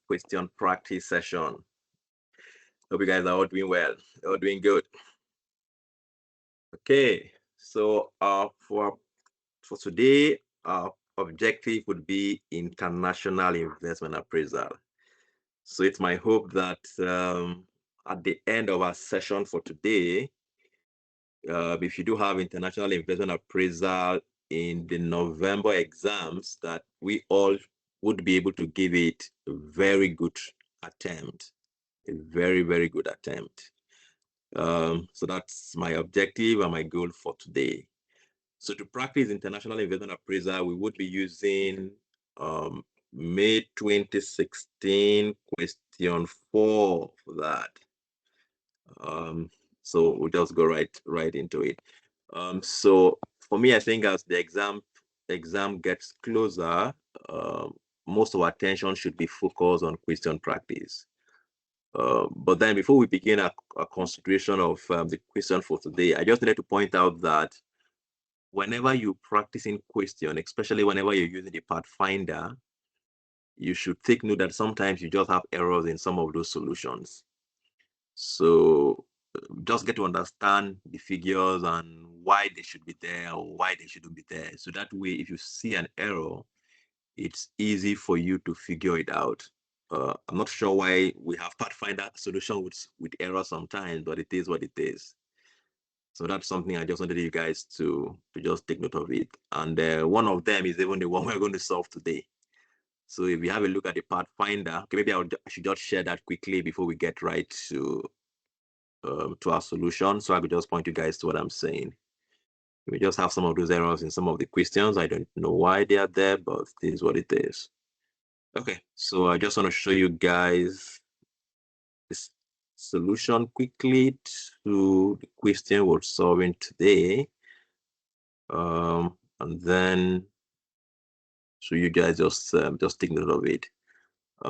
question practice session. Hope you guys are all doing well, all doing good. Okay, so for today, our objective would be international investment appraisal. So it's my hope that at the end of our session for today, if you do have international investment appraisal in the November exams, that we all would be able to give it a very good attempt, a very, very good attempt. So that's my objective and my goal for today. So to practice international investment appraisal, we would be using May 2016 question 4 for that. So we'll just go right into it. So for me, I think as the exam gets closer, most of our attention should be focused on question practice. But then before we begin a consideration of the question for today, I just needed to point out that whenever you practicing question, especially whenever you're using the pathfinder, you should take note that sometimes you just have errors in some of those solutions. So just get to understand the figures and why they should be there or why they shouldn't be there. So that way, if you see an error, it's easy for you to figure it out. I'm not sure why we have pathfinder solution with error sometimes, but it is what it is. So that's something I just wanted you guys to just take note of it. And one of them is even the one we're going to solve today. So if you have a look at the pathfinder, okay, maybe I should just share that quickly before we get right to our solution. So I could just point you guys to what I'm saying. We just have some of those errors in some of the questions. I don't know why they are there, but this is what it is. Okay, so I just want to show you guys this solution quickly to the question we're solving today. And then so you guys just take note of it.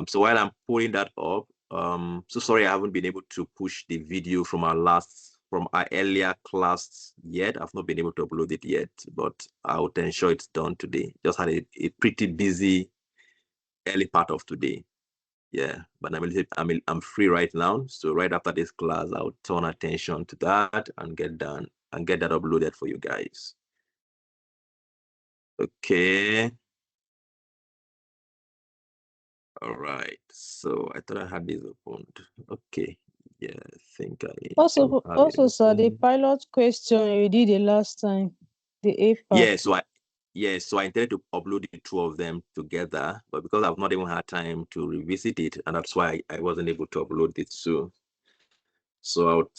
So while I'm pulling that up, so sorry I haven't been able to push the video from our earlier class yet. I've not been able to upload it yet, but I'll ensure it's done today. Just had a pretty busy early part of today. Yeah, but I'm free right now. So right after this class, I'll turn attention to that and get that uploaded for you guys. Okay. All right. So I thought I had this opened. Okay. Yeah, I think I also sir, the pilot question you did the last time, the A part. So I intended to upload the two of them together, but because I've not even had time to revisit it, and that's why I wasn't able to upload it soon. So I would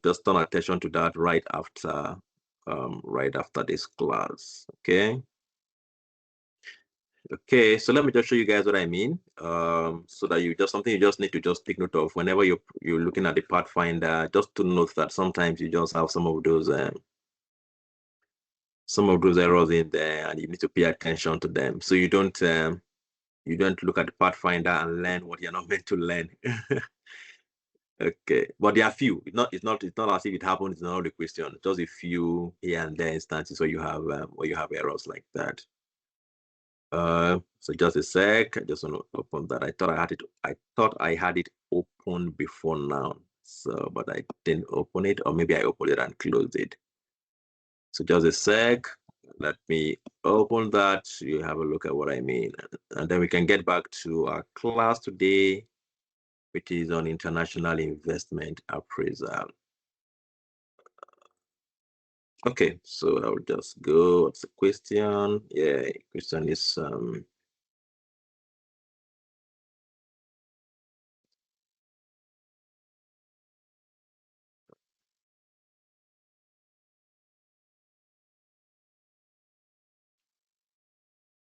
just turn attention to that right after this class. Okay, so let me just show you guys what I mean. So that you just need to just take note of whenever you're looking at the pathfinder, just to note that sometimes you just have some of those errors in there, and you need to pay attention to them. So you don't look at the pathfinder and learn what you're not meant to learn. Okay, but there are few. It's not as if it happens in all the questions. Just a few here and there instances where you have errors like that. So just a sec. I just want to open that. I thought I had it open before now. So, but I didn't open it, or maybe I opened it and closed it. So just a sec. Let me open that. You have a look at what I mean, and then we can get back to our class today, which is on international investment appraisal. Okay, so I'll just go. What's the question? Yeah, question is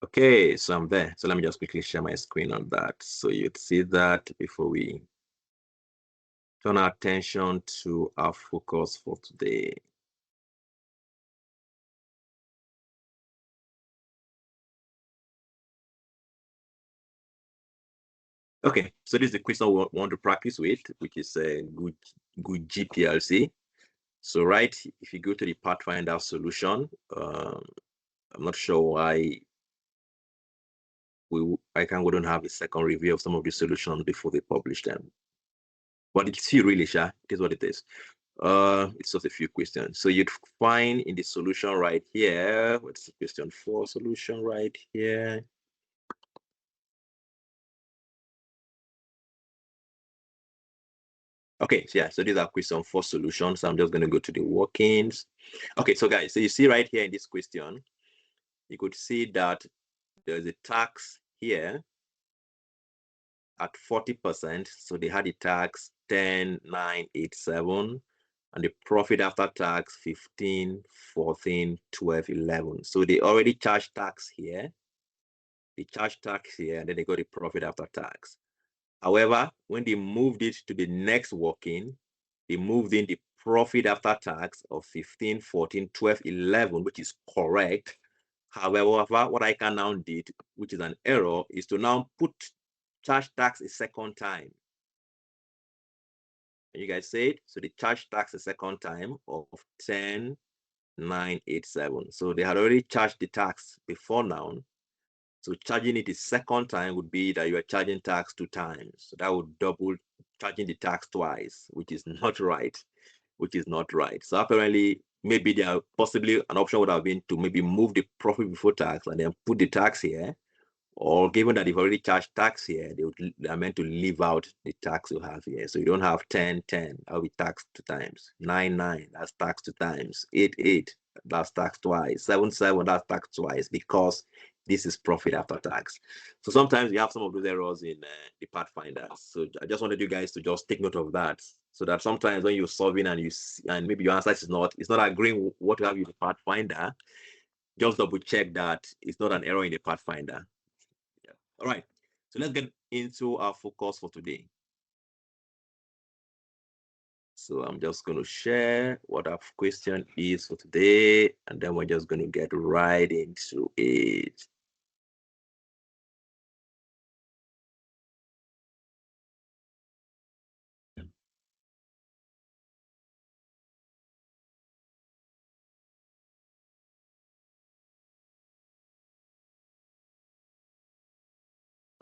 okay, so I'm there. So let me just quickly share my screen on that. So you'd see that before we turn our attention to our focus for today. Okay, so this is the question we want to practice with, which is Gugi Plc. So right, if you go to the Pathfinder solution, I'm not sure why ICAN wouldn't have a second review of some of the solutions before they publish them. But it's still really, Sha, it is what it is. It's just a few questions. So you'd find in the solution right here, what's the question 4 solution right here? Okay, so yeah, so these are question 4 solutions. So I'm just going to go to the workings. Okay, so guys, so you see right here in this question, you could see that there's a tax here at 40%. So they had the tax 10,987 and the profit after tax 15, 14, 12, 11. So they already charged tax here. They charged tax here, and then they got the profit after tax. However, when they moved it to the next working, they moved in the profit after tax of 15, 14, 12, 11, which is correct. However, what I can now did, which is an error, is to now put charge tax a second time. And you guys said, so they charge tax a second time of 10,987. So they had already charged the tax before now. So charging it a second time would be that you are charging tax 2 times. So that would double charging the tax twice, which is not right, So apparently, maybe there possibly an option would have been to maybe move the profit before tax and then put the tax here. Or given that they've already they are meant to leave out the tax you have here. So you don't have 10, 10, that'll be taxed 2 times. 9, 9, that's taxed 2 times. 8, 8, that's taxed twice. 7, 7, that's taxed twice because this is profit after tax. So sometimes you have some of those errors in the Pathfinder. So I just wanted you guys to just take note of that. So that sometimes when you're solving and and maybe your answer is it's not agreeing with what you have in the Pathfinder, just double check that it's not an error in the Pathfinder. All right, so let's get into our focus for today. So I'm just going to share what our question is for today, and then we're just going to get right into it.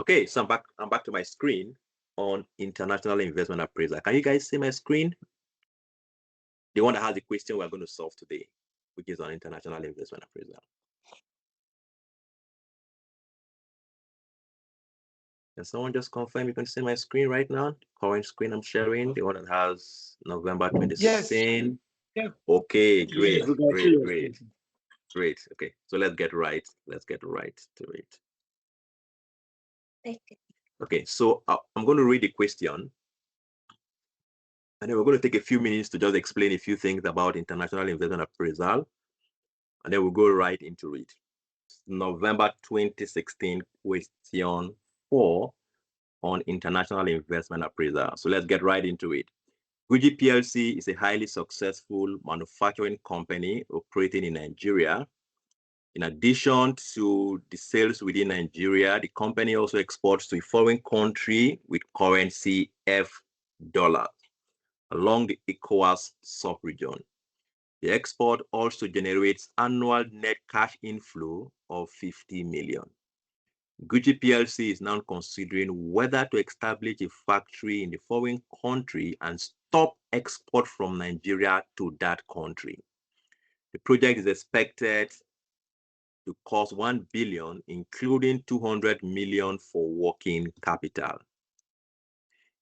Okay, so I'm back to my screen on International Investment Appraisal. Can you guys see my screen? The one that has the question we're going to solve today, which is on International Investment Appraisal. Can someone just confirm you can see my screen right now? Current screen I'm sharing, the one that has November 2016. Yes. Okay, great, great. Okay, so let's get right to it. Okay, so I'm going to read the question, and then we're going to take a few minutes to just explain a few things about International Investment Appraisal, and then we'll go right into it. November 2016 question 4 on International Investment Appraisal. So let's get right into it. Gugi Plc is a highly successful manufacturing company operating in Nigeria. In addition to the sales within Nigeria, the company also exports to a foreign country with currency F dollar along the ECOWAS sub-region. The export also generates annual net cash inflow of 50 million. Gugi Plc is now considering whether to establish a factory in the foreign country and stop export from Nigeria to that country. The project is expected to cost 1 billion, including 200 million for working capital.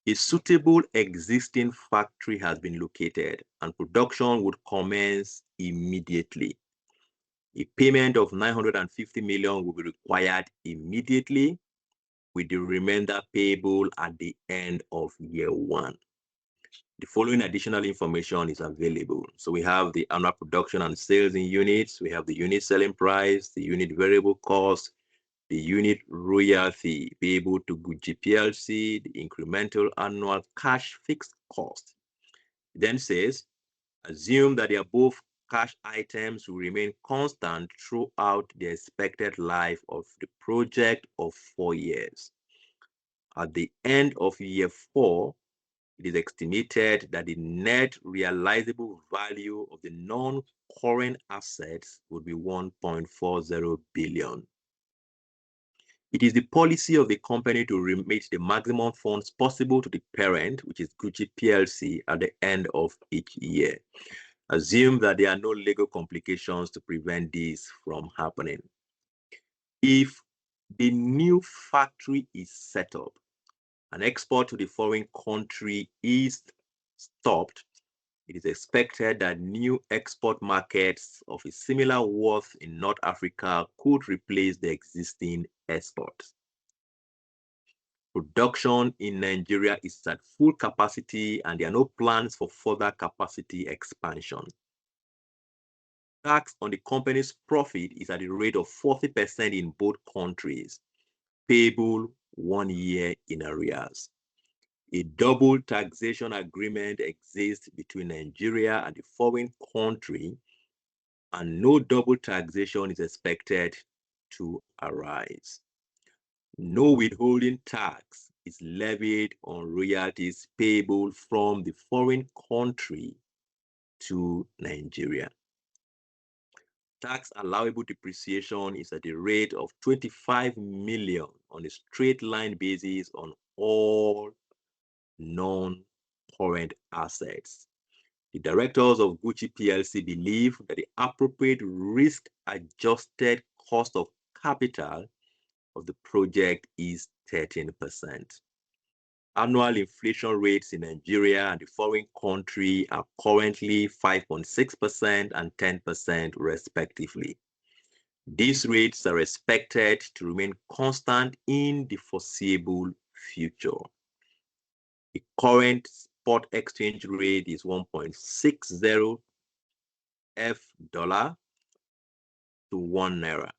A suitable existing factory has been located and production would commence immediately. A payment of 950 million will be required immediately, with the remainder payable at the end of year 1. The following additional information is available. So we have the annual production and sales in units, we have the unit selling price, the unit variable cost, the unit royalty payable to Gugi Plc, the incremental annual cash fixed cost. It then says, assume that the above cash items will remain constant throughout the expected life of the project of 4 years. At the end of year 4, it is estimated that the net realizable value of the non-current assets would be 1.40 billion. It is the policy of the company to remit the maximum funds possible to the parent, which is Gugi Plc, at the end of each year. Assume that there are no legal complications to prevent this from happening. If the new factory is set up, an export to the foreign country is stopped, it is expected that new export markets of a similar worth in North Africa could replace the existing exports. Production in Nigeria is at full capacity and there are no plans for further capacity expansion. Tax on the company's profit is at the rate of 40% in both countries, payable 1 year in arrears. A double taxation agreement exists between Nigeria and the foreign country, and no double taxation is expected to arise. No withholding tax is levied on royalties payable from the foreign country to Nigeria. Tax allowable depreciation is at the rate of 25 million on a straight line basis on all non-current assets. The directors of Gugi Plc believe that the appropriate risk-adjusted cost of capital of the project is 13%. Annual inflation rates in Nigeria and the foreign country are currently 5.6% and 10% respectively. These rates are expected to remain constant in the foreseeable future. The current spot exchange rate is 1.60 F dollar to 1 naira.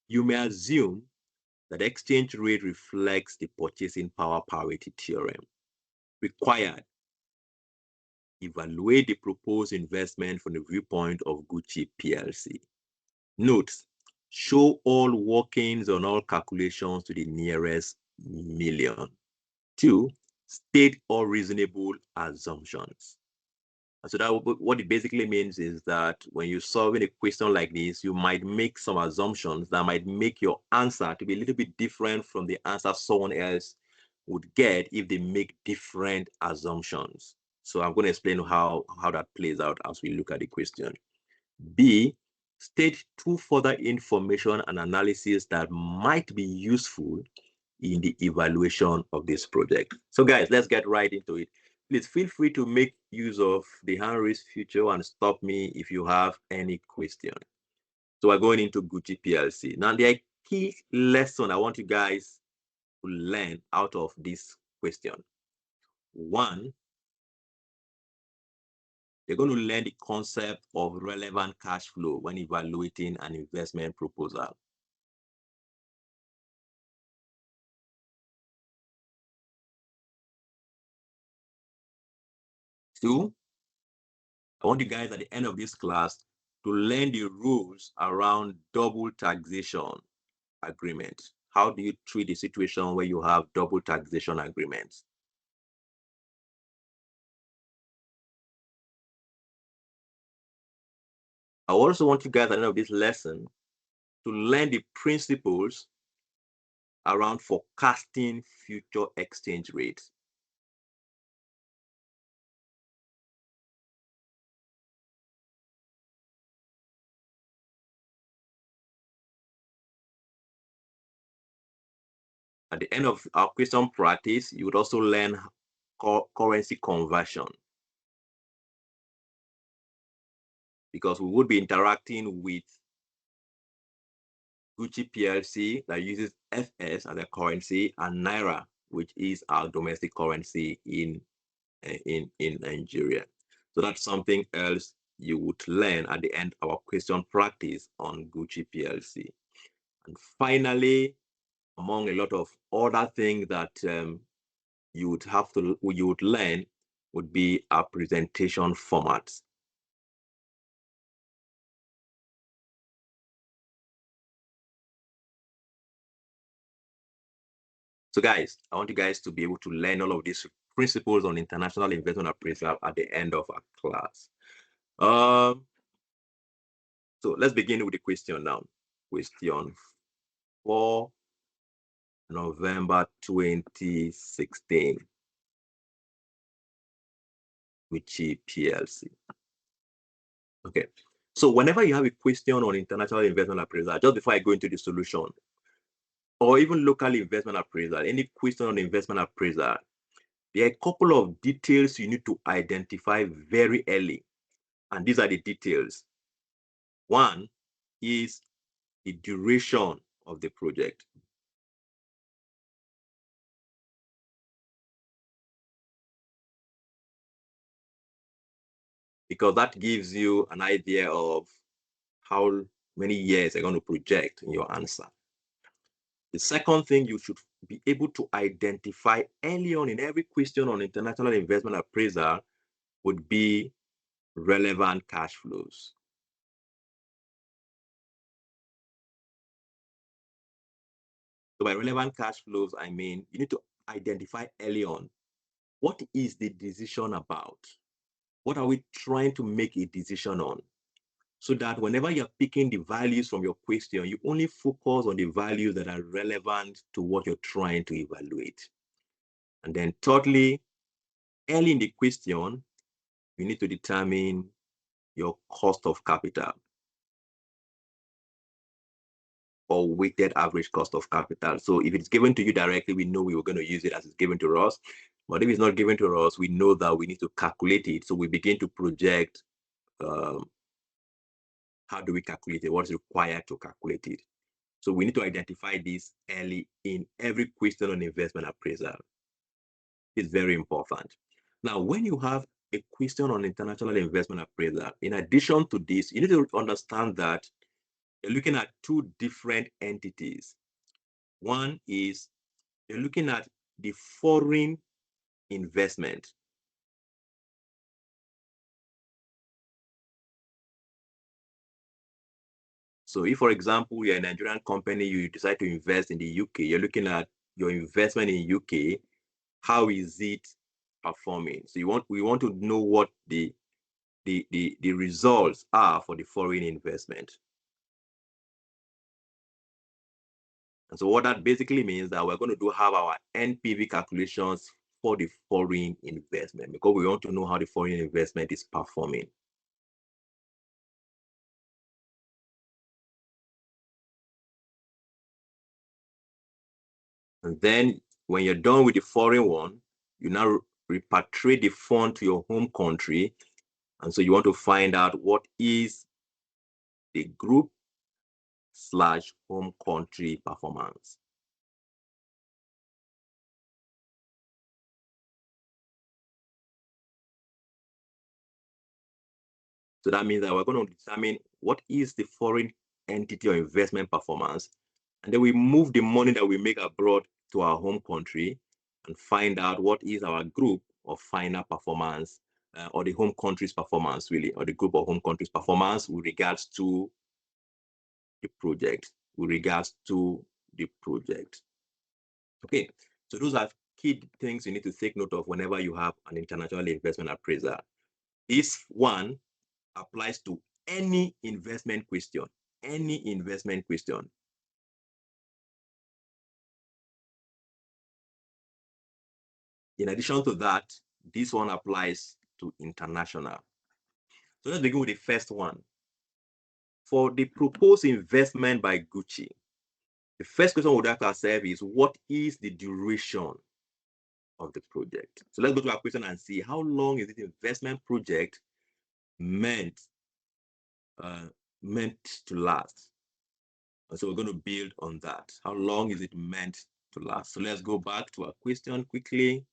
You may assume that exchange rate reflects the purchasing power parity theorem. Required, evaluate the proposed investment from the viewpoint of Gugi Plc. Note, show all workings on all calculations to the nearest million. 2, state all reasonable assumptions. So that what it basically means is that when you're solving a question like this, you might make some assumptions that might make your answer to be a little bit different from the answer someone else would get if they make different assumptions. So I'm going to explain how that plays out as we look at the question. B, state 2 further information and analysis that might be useful in the evaluation of this project. So guys, let's get right into it. Please feel free to make use of the hand raise feature and stop me if you have any question. So we're going into Gugi Plc. Now, the key lesson I want you guys to learn out of this question. 1, you're going to learn the concept of relevant cash flow when evaluating an investment proposal. 2, I want you guys at the end of this class to learn the rules around double taxation agreement. How do you treat the situation where you have double taxation agreements? I also want you guys at the end of this lesson to learn the principles around forecasting future exchange rates. At the end of our question practice, you would also learn currency conversion, because we would be interacting with Gugi Plc that uses FS as a currency and Naira, which is our domestic currency in Nigeria. So that's something else you would learn at the end of our question practice on Gugi Plc. And finally, among a lot of other things that you would learn would be our presentation formats. So guys, I want you guys to be able to learn all of these principles on International Investment Appraisal at the end of our class. So let's begin with the question now. Question 4. November 2016. Gugi Plc. Okay. So whenever you have a question on international investment appraisal, just before I go into the solution, or even local investment appraisal, any question on investment appraisal, there are a couple of details you need to identify very early. And these are the details. One is the duration of the project. Because that gives you an idea of how many years you're going to project in your answer. The second thing you should be able to identify early on in every question on international investment appraisal would be relevant cash flows. So by relevant cash flows, I mean you need to identify early on, what is the decision about? What are we trying to make a decision on? So that whenever you're picking the values from your question, you only focus on the values that are relevant to what you're trying to evaluate. And then thirdly, early in the question, you need to determine your cost of capital or weighted average cost of capital. So if it's given to you directly, we know we were going to use it as it's given to us. But if it's not given to us, we know that we need to calculate it. So we begin to project how do we calculate it? What is required to calculate it? So we need to identify this early in every question on investment appraisal. It's very important. Now, when you have a question on international investment appraisal, in addition to this, you need to understand that you're looking at two different entities. One is you're looking at the foreign investment. So if, for example, you're a Nigerian company, you decide to invest in the UK, you're looking at your investment in UK, how is it performing? So we want to know what the results are for the foreign investment. And so what that basically means that we're going to have our NPV calculations for the foreign investment because we want to know how the foreign investment is performing. And then when you're done with the foreign one, you now repatriate the fund to your home country. And so you want to find out what is the group / home country performance. So that means that we're going to determine what is the foreign entity or investment performance. And then we move the money that we make abroad to our home country and find out what is our group of final performance or the home country's performance, really, or the group of home country's performance with regards to the project, Okay, so those are key things you need to take note of whenever you have an international investment appraiser. This one applies to any investment question, any investment question. In addition to that, this one applies to international. So let's begin with the first one. For the proposed investment by Gugi, the first question we would have to ask is, what is the duration of the project? So let's go to our question and see how long is this investment project meant to last. And so we're going to build on that. How long is it meant to last? So let's go back to our question quickly.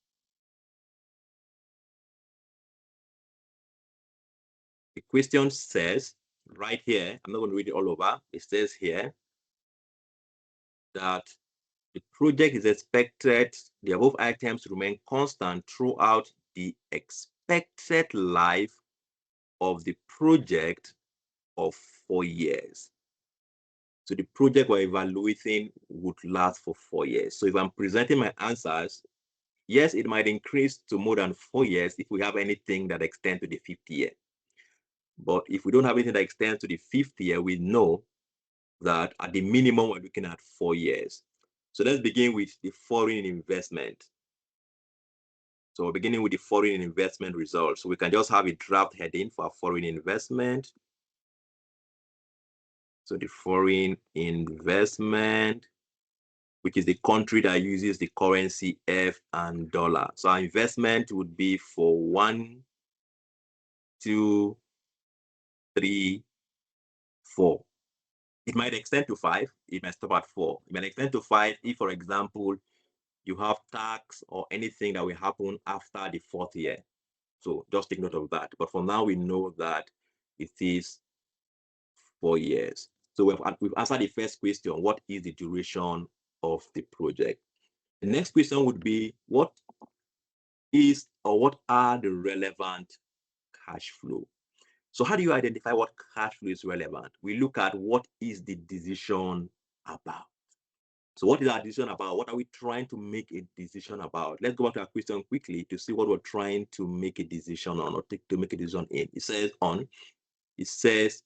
The question says right here, I'm not going to read it all over. It says here that the project is expected, the above items remain constant throughout the expected life of the project of 4 years. So the project we're evaluating would last for 4 years. So if I'm presenting my answers, yes, it might increase to more than 4 years if we have anything that extends to the 5th year. But if we don't have anything that extends to the 5th year, we know that at the minimum, we're looking at 4 years. So let's begin with the foreign investment. So we're beginning with the foreign investment results. So we can just have a draft heading for foreign investment. So the foreign investment, which is the country that uses the currency F and dollar. So our investment would be for 1, 2, 3, 4. It might extend to 5. It might stop at 4. It might extend to 5 if, for example, you have tax or anything that will happen after the 4th year. So just take note of that. But for now, we know that it is 4 years. So we've answered the first question: what is the duration of the project? The next question would be, what are the relevant cash flow? So how do you identify what cash flow is relevant? We look at what is the decision about. So what is our decision about? What are we trying to make a decision about? Let's go back to our question quickly to see what we're trying to make a decision on, or to make a decision in. It says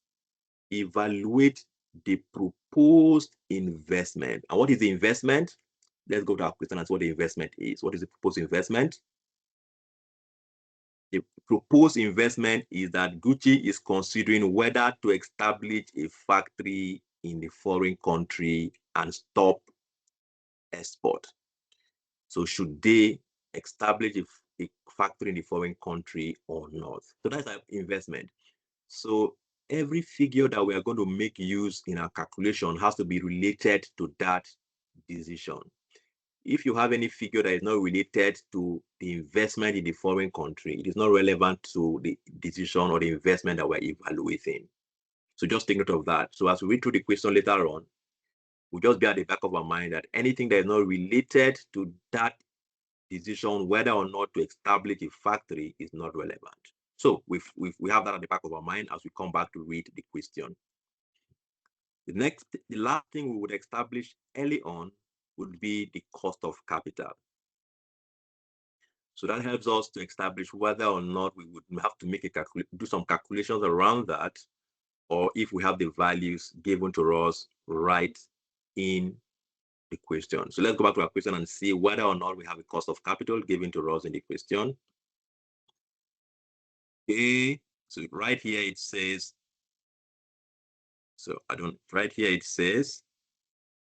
evaluate the proposed investment. And what is the investment? Let's go to our question and see what the investment is. What is the proposed investment? The proposed investment is that Gucci is considering whether to establish a factory in the foreign country and stop export. So should they establish a factory in the foreign country or not? So that's our investment. So every figure that we are going to make use in our calculation has to be related to that decision. If you have any figure that is not related to the investment in the foreign country, it is not relevant to the decision or the investment that we're evaluating. So just take note of that. So as we read through the question later on, we'll just be at the back of our mind that anything that is not related to that decision, whether or not to establish a factory, is not relevant. So we have that at the back of our mind as we come back to read the question. The last thing we would establish early on would be the cost of capital. So that helps us to establish whether or not we would have to do some calculations around that, or if we have the values given to us right in the question. So let's go back to our question and see whether or not we have a cost of capital given to us in the question. Okay, so right here it says,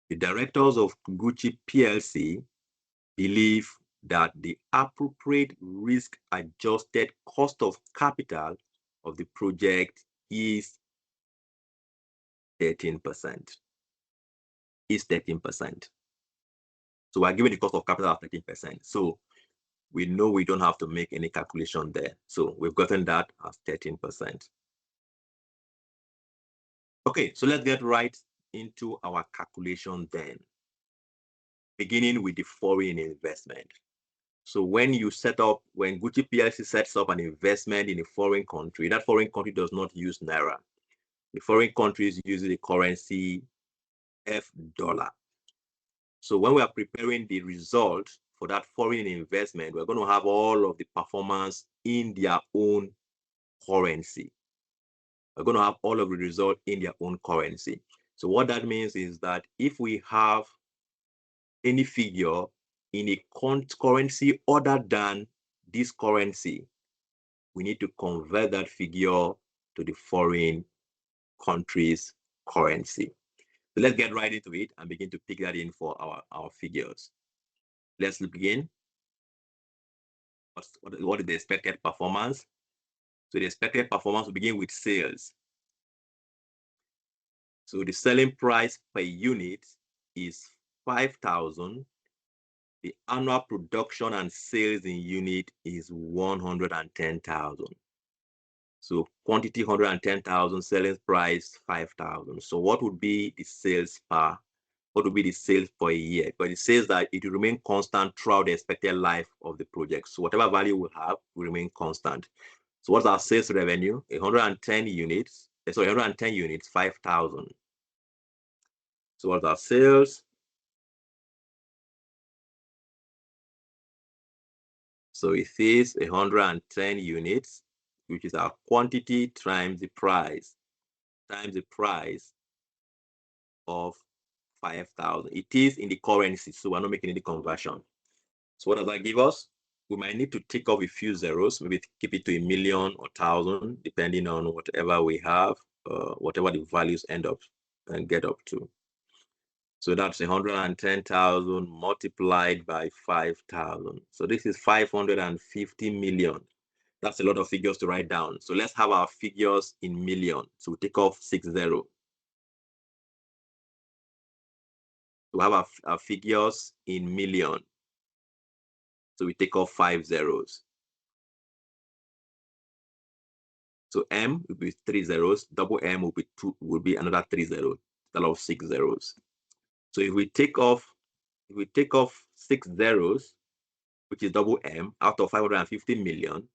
the directors of Gucci Plc believe that the appropriate risk-adjusted cost of capital of the project is 13%. So we're given the cost of capital of 13%. So we know we don't have to make any calculation there. So we've gotten that as 13%. Okay, so let's get right into our calculation then, beginning with the foreign investment. So when Gucci PLC sets up an investment in a foreign country, that foreign country does not use Naira. The foreign country is using the currency F dollar. So when we are preparing the result for that foreign investment, we're going to have all of the performance in their own currency. We're going to have all of the result in their own currency. So what that means is that if we have any figure in a currency other than this currency, we need to convert that figure to the foreign country's currency. So let's get right into it and begin to pick that in for our figures. Let's begin. What is the expected performance? So the expected performance will begin with sales. So the selling price per unit is 5,000. The annual production and sales in unit is 110,000. So quantity 110,000, selling price 5,000. So what would be the sales per year? But it says that it will remain constant throughout the expected life of the project. So whatever value we have will remain constant. So what's our sales revenue? 110 units, 5,000. So what's our sales? So it is 110 units, which is our quantity times the price of 5,000. It is in the currency, so we're not making any conversion. So what does that give us? We might need to take off a few zeros, maybe keep it to a million or 1,000, depending on whatever we have, whatever the values end up and get up to. So that's 110,000 multiplied by 5,000. So this is 550 million. That's a lot of figures to write down. So let's have our figures in million. So we take off 60. We have our figures in million. So we take off 5 zeros. So M will be 3 zeros. Double M will be another 3 zeros. Total of 6 zeros. So if we take off 6 zeros, which is double M, out of 550 million,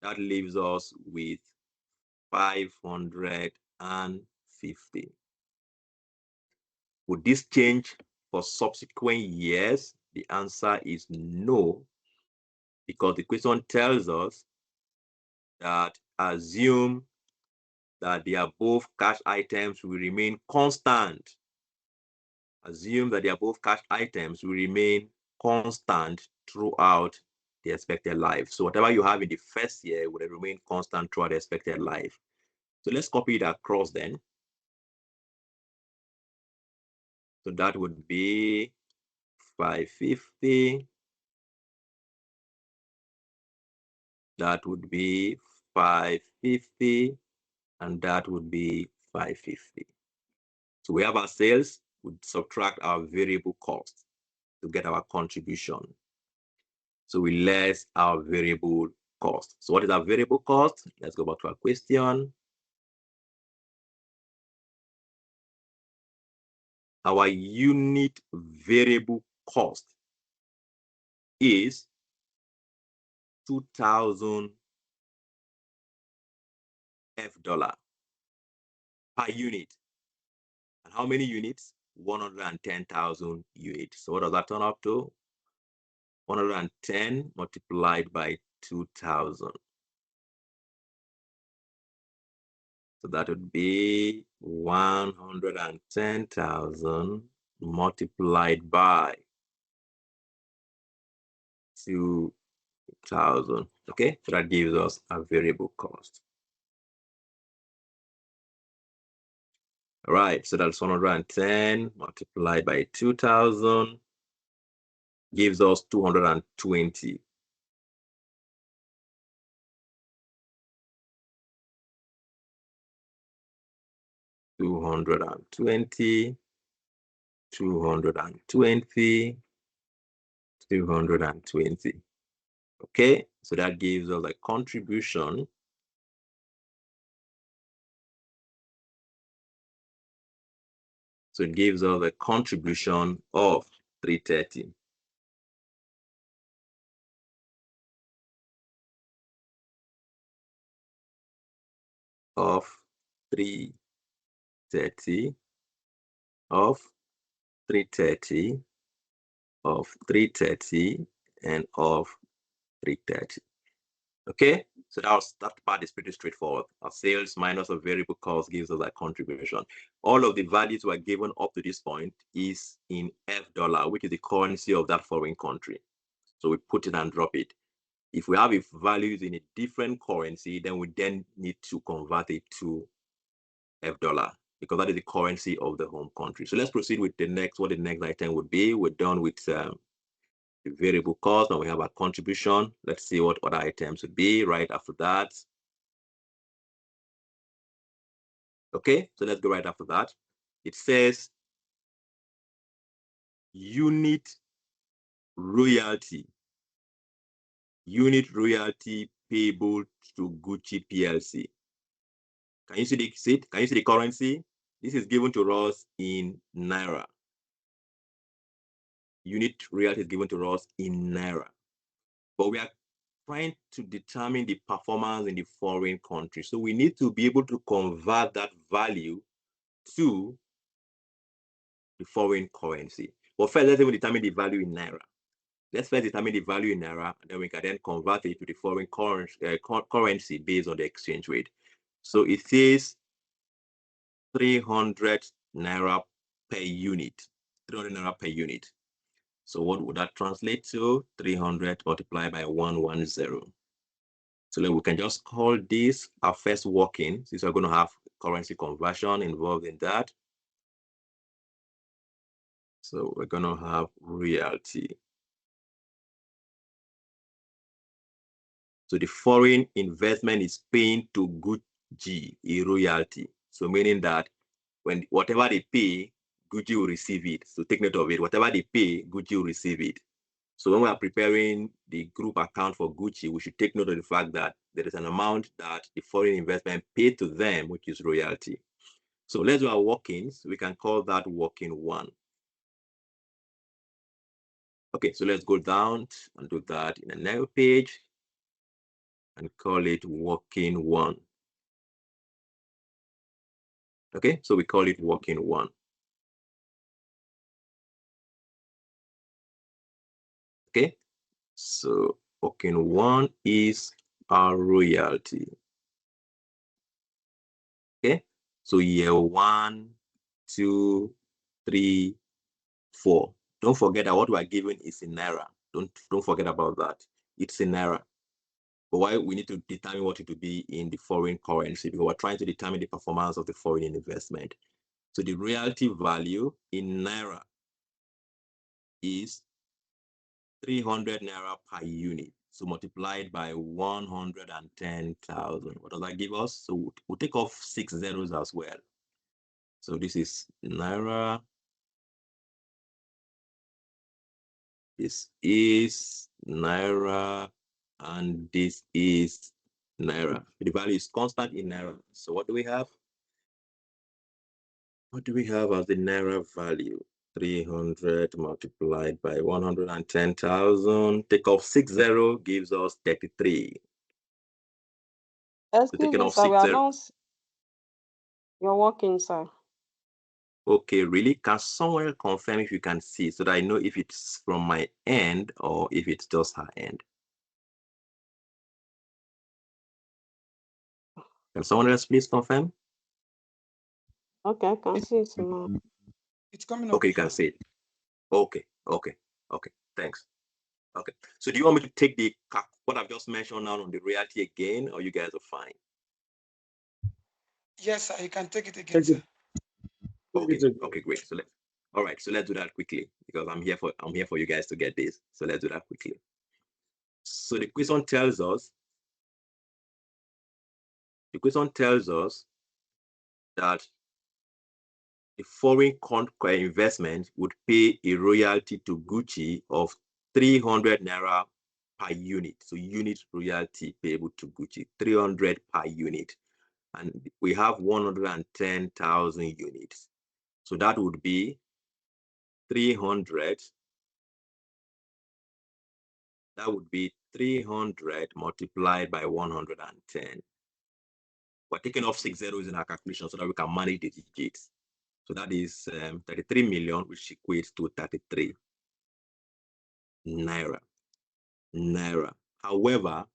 that leaves us with 550. Would this change for subsequent years? The answer is no, because the question tells us that assume that the above cash items will remain constant. Assume that the above cash items will remain constant throughout the expected life. So whatever you have in the first year will remain constant throughout the expected life. So let's copy it across then. So that would be 550. That would be 550. And that would be 550. So we have our sales, we subtract our variable cost to get our contribution. So we less our variable cost. So what is our variable cost? Let's go back to our question. Our unit variable cost is 2,000 $. Per unit. And how many units? 110,000 units. So what does that turn up to? 110 multiplied by 2,000. So that would be 110,000 multiplied by 2,000. Okay, so that gives us a variable cost. All right, so that's 110 multiplied by 2,000 gives us 220. $220, 220, 220. Okay, so that gives us a contribution. So it gives us a contribution of 330. Of 330, of 330, of 330, and of 330. Okay, so that part is pretty straightforward. Our sales minus a variable cost gives us a contribution. All of the values were given up to this point is in $, which is the currency of that foreign country. So we put it and drop it. If we have values in a different currency, then we then need to convert it to $, because that is the currency of the home country. So let's proceed with what the next item would be. We're done with the variable cost, and we have our contribution. Let's see what other items would be right after that. Okay, so let's go right after that. It says unit royalty payable to Gugi Plc. Can you see the currency? This is given to us in Naira. Unit royalty is given to us in Naira. But we are trying to determine the performance in the foreign country. So we need to be able to convert that value to the foreign currency. But first, let's even determine the value in Naira. Let's first determine the value in Naira, and then we can then convert it to the foreign currency based on the exchange rate. So it says 300 Naira per unit, 300 naira per unit. So what would that translate to? 300 multiplied by 110. So then we can just call this our first working, since we're going to have currency conversion involved in that. So we're going to have royalty. So the foreign investment is paying to Gugi a royalty. So meaning that when whatever they pay, Gugi will receive it. So take note of it. Whatever they pay, Gugi will receive it. So when we are preparing the group account for Gugi, we should take note of the fact that there is an amount that the foreign investment paid to them, which is royalty. So let's do our workings. We can call that working one. Okay, so let's go down and do that in a new page and call it working one. Okay, so we call it working one. Okay, so working one is our royalty. Okay, so year 1, 2, 3, 4. Don't forget that what we are given is in naira. Don't forget about that. It's in naira. But why we need to determine what it will be in the foreign currency, because we're trying to determine the performance of the foreign investment. So the royalty value in naira is 300 naira per unit. So multiplied by 110,000. What does that give us? So we'll take off 6 zeros as well. So this is naira. This is naira, and this is naira. The value is constant in naira. So what do we have? What do we have as the naira value? 300 multiplied by 110,000. Take off 60 gives us 33. So Excuse taking me, off sir. We 60. are not. You're working, sir. Okay, really? Can someone confirm if you can see so that I know if it's from my end or if it's just her end? Can someone else please confirm? Okay, I can see it now. It's coming up. Okay, you can see it. Okay, okay, okay. Thanks. Okay. So do you want me to take the what I've just mentioned now on the reality again, or you guys are fine? Yes, sir, you can take it again, sir. Okay, okay, great. So let's all right, so let's do that quickly because I'm here for you guys to get this. So let's do that quickly. So the question tells us that the foreign investment would pay a royalty to Gugi of 300 naira per unit. So unit royalty payable to Gugi, 300 per unit. And we have 110,000 units. So that would be 300. That would be 300 multiplied by 110. We're taking off 6 zeros in our calculation so that we can manage the digits. So that is 33 million, which equates to 33 naira. However,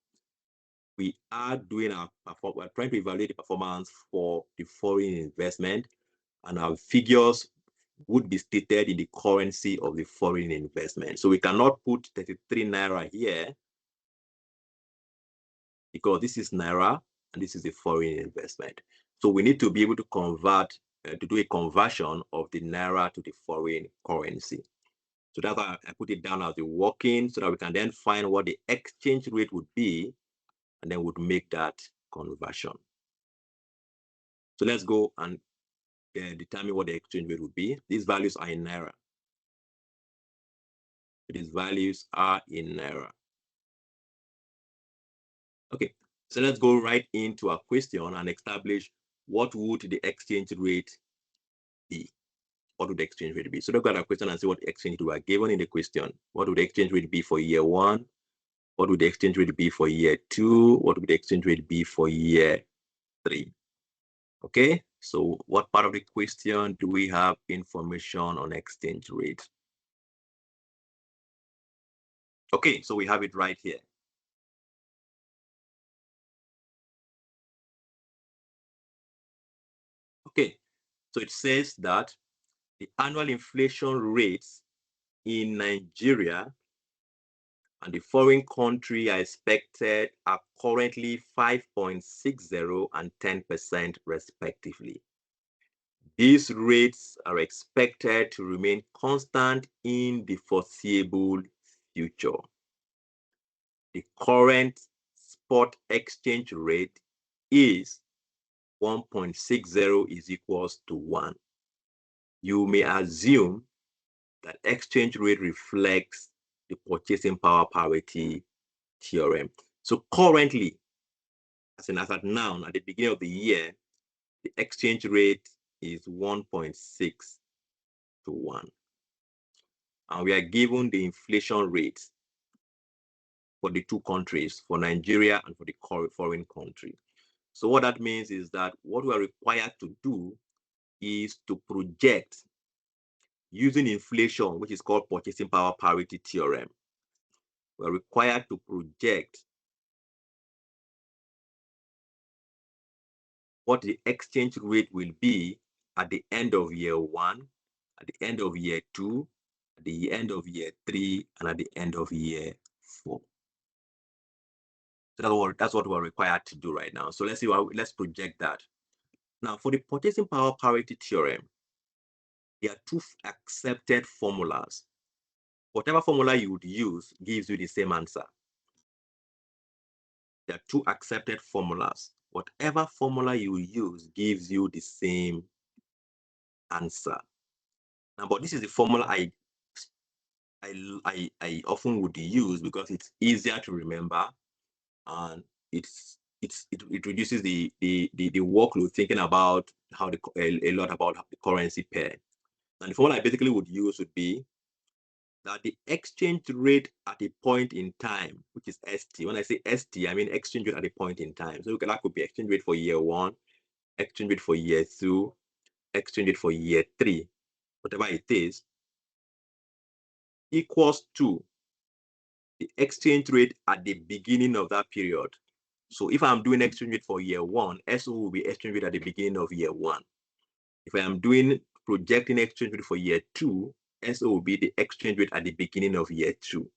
we are we're trying to evaluate the performance for the foreign investment, and our figures would be stated in the currency of the foreign investment. So we cannot put 33 naira here because this is naira and this is the foreign investment. So we need to be able to convert, to do a conversion of the naira to the foreign currency. So that's why I put it down as the working so that we can then find what the exchange rate would be and then would make that conversion. So let's go and determine what the exchange rate would be. These values are in naira. These values are in naira. Okay, so let's go right into our question and establish what would the exchange rate be. What would the exchange rate be? So look at our question and see what exchange rate we are given in the question. What would the exchange rate be for year 1? What would the exchange rate be for year 2? What would the exchange rate be for year 3? Okay, so what part of the question do we have information on exchange rate? Okay, so we have it right here. Okay, so it says that the annual inflation rates in Nigeria and the foreign country are expected are currently 5.60 and 10% respectively. These rates are expected to remain constant in the foreseeable future. The current spot exchange rate is 1.60 is equals to 1. You may assume that exchange rate reflects the purchasing power parity theorem. So currently, as at now, at the beginning of the year, the exchange rate is 1.6 to 1. And we are given the inflation rate for the two countries, for Nigeria and for the foreign country. So what that means is that what we are required to do is to project using inflation, which is called purchasing power parity theorem. We're required to project what the exchange rate will be at the end of year 1, at the end of year 2, at the end of year 3, and at the end of year 4. So that's what we're required to do right now. So let's project that. Now, for the purchasing power parity theorem, there are two accepted formulas. Whatever formula you would use gives you the same answer. There are two accepted formulas. Whatever formula you use gives you the same answer. Now, but this is the formula I often would use because it's easier to remember and it reduces the workload thinking about how a lot about the currency pair. And the formula I basically would use would be that the exchange rate at a point in time, which is ST. When I say ST, I mean exchange rate at a point in time. So that could be exchange rate for year 1, exchange rate for year 2, exchange rate for year 3, whatever it is, equals to the exchange rate at the beginning of that period. So if I'm doing exchange rate for year 1, SO will be exchange rate at the beginning of year 1. If I am doing projecting exchange rate for year 2, SO will be the exchange rate at the beginning of year 2.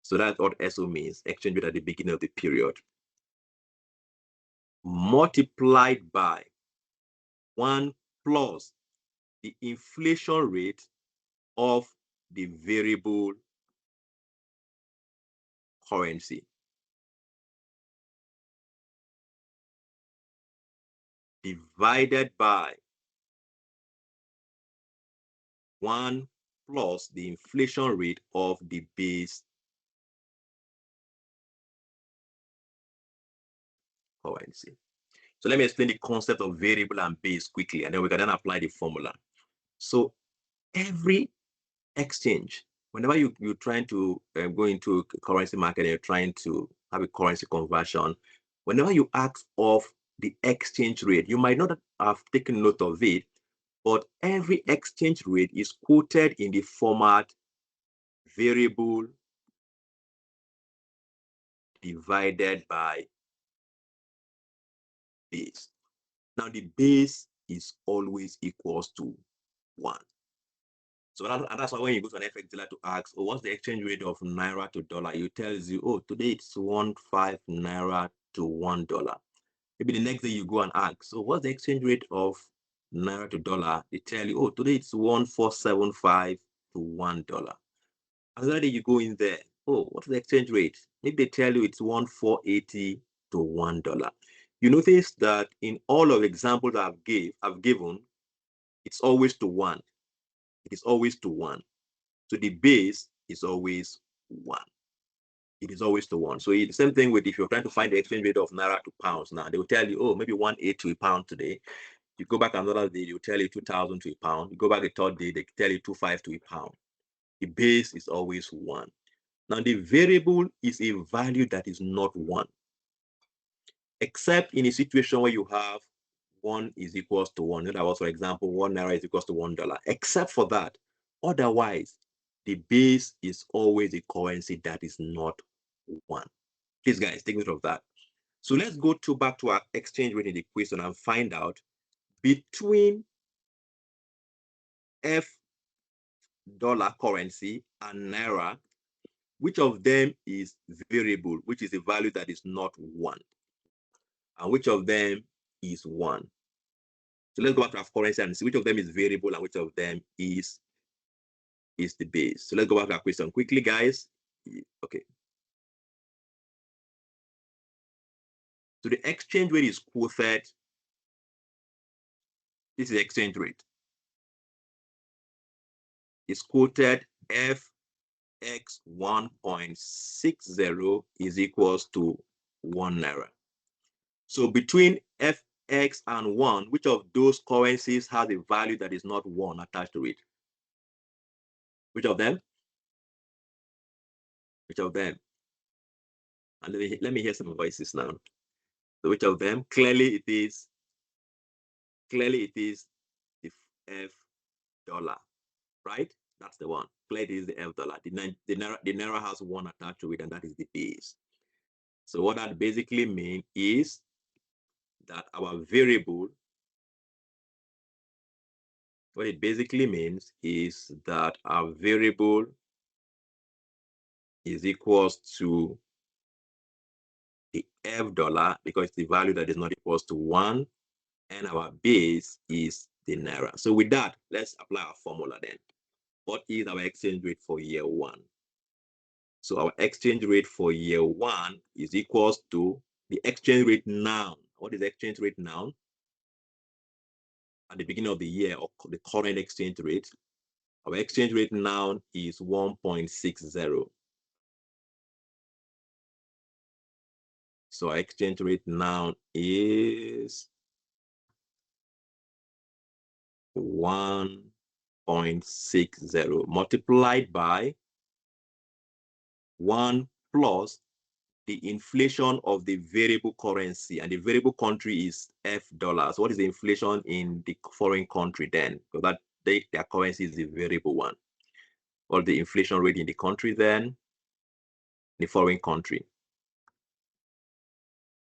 So that's what SO means, exchange rate at the beginning of the period. Multiplied by 1 plus the inflation rate of the variable currency. Divided by 1 plus the inflation rate of the base currency. So let me explain the concept of variable and base quickly, and then we can then apply the formula. So every exchange, whenever you're trying to go into a currency market and you're trying to have a currency conversion, whenever you ask of the exchange rate, you might not have taken note of it, but every exchange rate is quoted in the format variable divided by base. Now the base is always equals to 1. So that's why when you go to an FX dealer to ask, oh, what's the exchange rate of Naira to dollar? It tells you, oh, today it's 15 Naira to $1. Maybe the next day you go and ask, so what's the exchange rate of Naira to dollar? They tell you, oh, today it's 1475 to $1. Another day you go in there, oh, what's the exchange rate? Maybe they tell you it's 1480 to $1. You notice that in all of the examples I've given, it's always to 1. It is always to 1. So the base is always 1. It is always to 1. So it's the same thing with if you're trying to find the exchange rate of Naira to pounds now, they will tell you, oh, maybe 1.8 to a pound today. You go back another day, they'll tell you 2,000 to a pound. You go back the third day, they tell you 2.5 to a pound. The base is always 1. Now the variable is a value that is not 1. Except in a situation where you have 1 is equals to 1. In other words, for example, 1 Naira is equals to $1. Except for that, otherwise, the base is always a currency that is not 1. Please, guys, take note of that. So let's go back to our exchange rate equation and find out between F dollar currency and naira, which of them is variable, which is a value that is not 1? And which of them is 1? So let's go back to our currency and see which of them is variable and which of them is the base. So let's go back to our question quickly, guys. Okay. So the exchange rate is quoted. This is the exchange rate. It's quoted FX 1.60 is equals to 1 naira. So between FX and 1, which of those currencies has a value that is not 1 attached to it? Which of them? Which of them? And let me hear some voices now. So which of them? Clearly it is the F dollar, right? That's the one. Clearly it is the F dollar. The naira has 1 attached to it, and that is the base. So what that basically means is that our variable, what it basically means is that our variable is equals to the F dollar, because the value that is not equals to 1, and our base is the naira. So with that, let's apply our formula then. What is our exchange rate for year 1? So our exchange rate for year 1 is equals to the exchange rate now. What is the exchange rate now? At the beginning of the year, or the current exchange rate. Our exchange rate now is 1.60. So our exchange rate now is 1.60 multiplied by 1 plus the inflation of the variable currency, and the variable country is F dollars. What is the inflation in the foreign country then? Because that their currency is the variable one. What the inflation rate in the country then? The foreign country.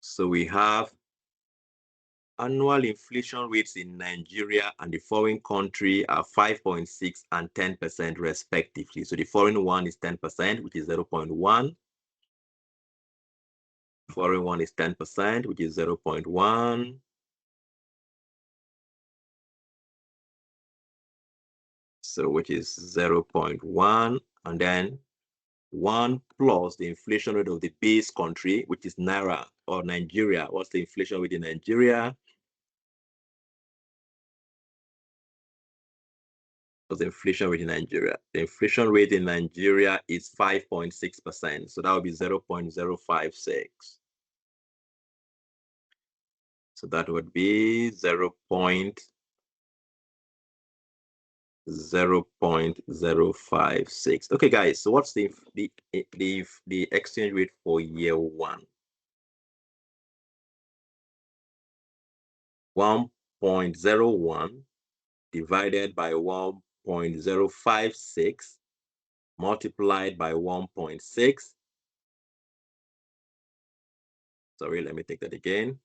So we have annual inflation rates in Nigeria and the foreign country are 5.6 and 10% respectively. So the foreign one is 10%, which is 0.1. Foreign one is 10%, which is 0.1. So which is 0.1, and then 1 plus the inflation rate of the base country, which is Naira or Nigeria. What's the inflation rate in Nigeria? What's the inflation rate in Nigeria? The inflation rate in Nigeria is 5.6%. So that would be 0.056. So that would be 0.056. Okay, guys. So what's the exchange rate for year 1? 1.01 divided by 1.056 multiplied by 1.6. Sorry, let me take that again.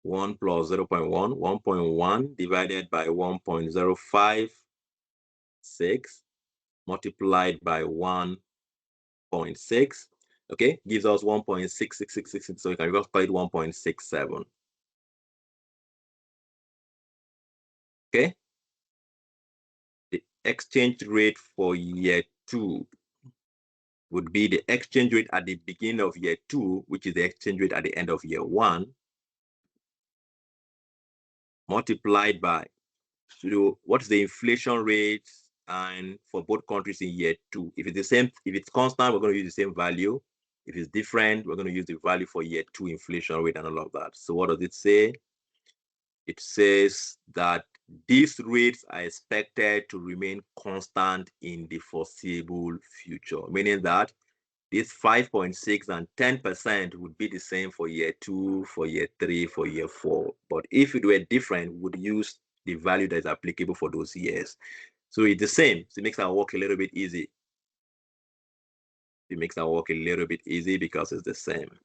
1 plus 0.1, 1.1 divided by 1.056 multiplied by 1.6. Okay, gives us 1.66666. So we can just call it 1.67. Okay. The exchange rate for year 2 would be the exchange rate at the beginning of year 2, which is the exchange rate at the end of year 1, multiplied by, so what is the inflation rate and for both countries in year 2? If it's the same, if it's constant, we're going to use the same value. If it's different, we're going to use the value for year 2 inflation rate and all of that. So what does it say? It says that these rates are expected to remain constant in the foreseeable future, meaning that this 5.6 and 10% would be the same for year 2, for year 3, for year 4. But if it were different, we would use the value that is applicable for those years. So it's the same. So it makes our work a little bit easy. It makes our work a little bit easy because it's the same.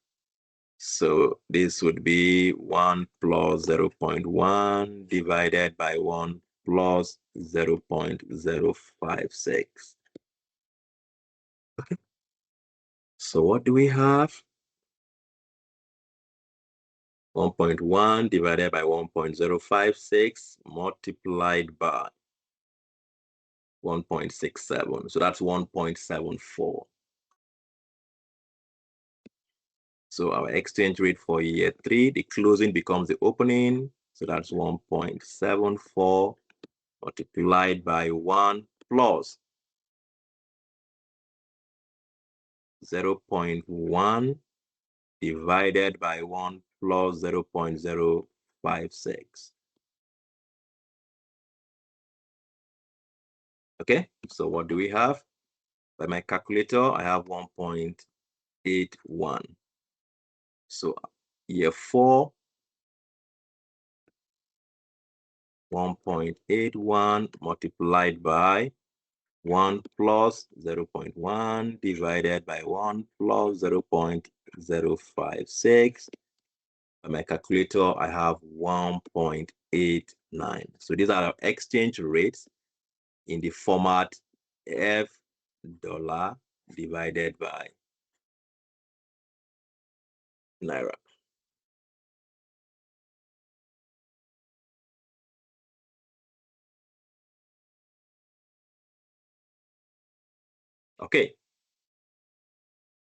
So this would be 1 plus 0.1 divided by 1 plus 0.056. Okay. So what do we have? 1.1 divided by 1.056 multiplied by 1.67. So that's 1.74. So our exchange rate for year 3, the closing becomes the opening. So that's 1.74 multiplied by 1 plus 0.1 divided by 1 plus 0.056. Okay, so what do we have? By my calculator, I have 1.81. So year 4, 1.81 multiplied by 1 plus 0.1 divided by 1 plus 0.056. By my calculator, I have 1.89. So these are our exchange rates in the format F dollar divided by Naira. Okay.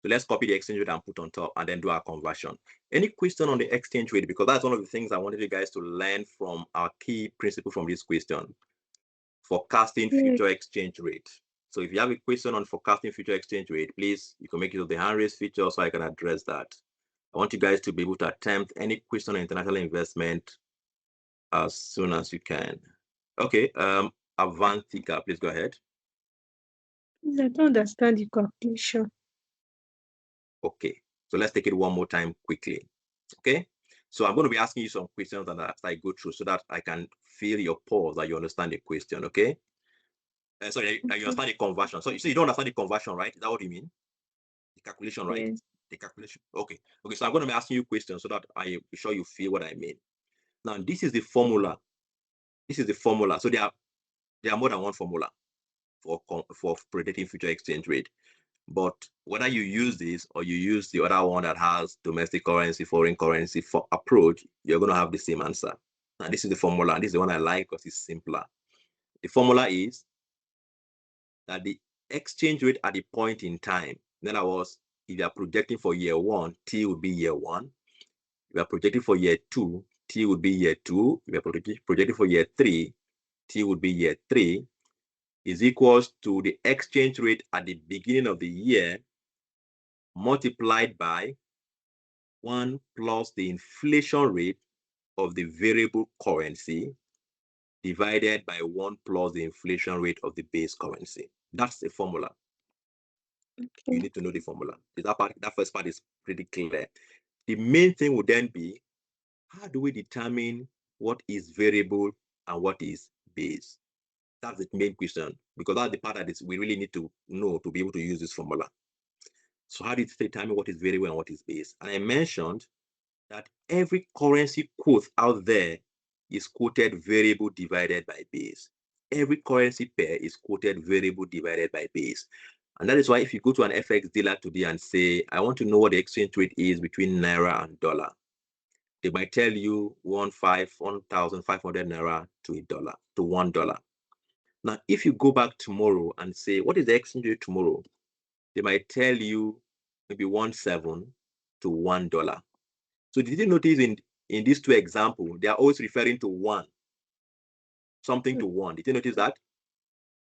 So let's copy the exchange rate and put on top and then do our conversion. Any question on the exchange rate? Because that's one of the things I wanted you guys to learn from our key principle from this question. Forecasting future exchange rate. So if you have a question on forecasting future exchange rate, please, you can make use of the hand raise feature so I can address that. I want you guys to be able to attempt any question on international investment as soon as you can. Okay, Avantika, please go ahead. I don't understand the calculation. Okay, so let's take it one more time quickly. Okay, so I'm going to be asking you some questions and as I go through so that I can feel your pause that you understand the question. Okay. Sorry, you understand the conversion. So you say you don't understand the conversion, right? Is that what you mean? The calculation, right? Yes. The calculation. Okay. Okay. So I'm going to be asking you questions so that I'm sure you feel what I mean. Now, this is the formula. This is the formula. So there are more than one formula for predicting future exchange rate. But whether you use this or you use the other one that has domestic currency, foreign currency for approach, you're going to have the same answer. Now, this is the formula. And this is the one I like because it's simpler. The formula is that the exchange rate at the point in time, in other words, if you are projecting for year 1, T would be year 1. If you are projecting for year 2, T would be year 2. If you are projecting for year 3, T would be year 3, is equals to the exchange rate at the beginning of the year multiplied by 1 plus the inflation rate of the variable currency divided by 1 plus the inflation rate of the base currency. That's the formula. Okay. You need to know the formula. That first part is pretty clear. The main thing would then be, how do we determine what is variable and what is base? That's the main question, because that's the part that we really need to know to be able to use this formula. So how do you determine what is variable and what is base? And I mentioned that every currency quote out there is quoted variable divided by base. Every currency pair is quoted variable divided by base. And that is why if you go to an FX dealer today and say, I want to know what the exchange rate is between Naira and dollar, they might tell you 1,500 Naira to $1, to $1. Now, if you go back tomorrow and say, what is the exchange rate tomorrow? They might tell you maybe 1.7 to $1. So did you notice in these two examples, they are always referring to one, something to one. Did you notice that?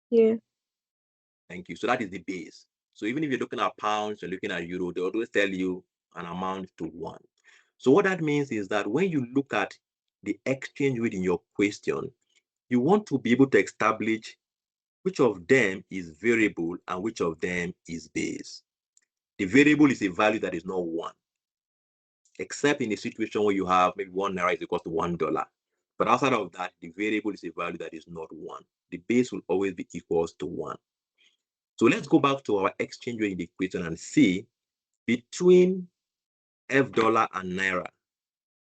Yeah. Thank you. So that is the base. So even if you're looking at pounds, you're looking at euro, they always tell you an amount to one. So what that means is that when you look at the exchange rate in your question, you want to be able to establish which of them is variable and which of them is base. The variable is a value that is not one, except in a situation where you have maybe 1 Naira is equal to $1. But outside of that, the variable is a value that is not one. The base will always be equals to one. So let's go back to our exchange rate in the equation and see between F dollar and Naira,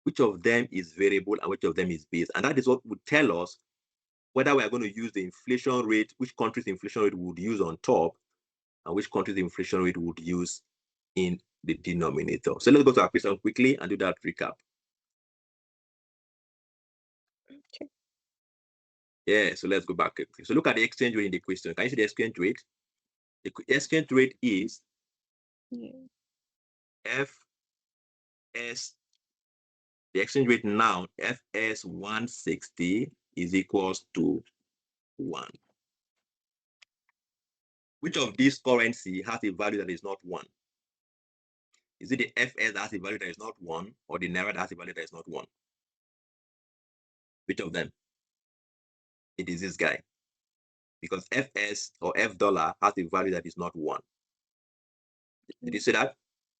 which of them is variable and which of them is base. And that is what would tell us whether we are going to use the inflation rate, which country's inflation rate we would use on top, and which country's inflation rate we would use in the denominator. So let's go to our question quickly and do that recap. Okay. Yeah, so let's go back quickly. So look at the exchange rate in the question. Can you see the exchange rate? The exchange rate is FS. The exchange rate now, FS 160 is equals to 1. Which of these currency has a value that is not 1? Is it the FS that has a value that is not 1, or the Naira that has a value that is not 1? Which of them? It is this guy. Because FS or F dollar has a value that is not 1. Did you see that?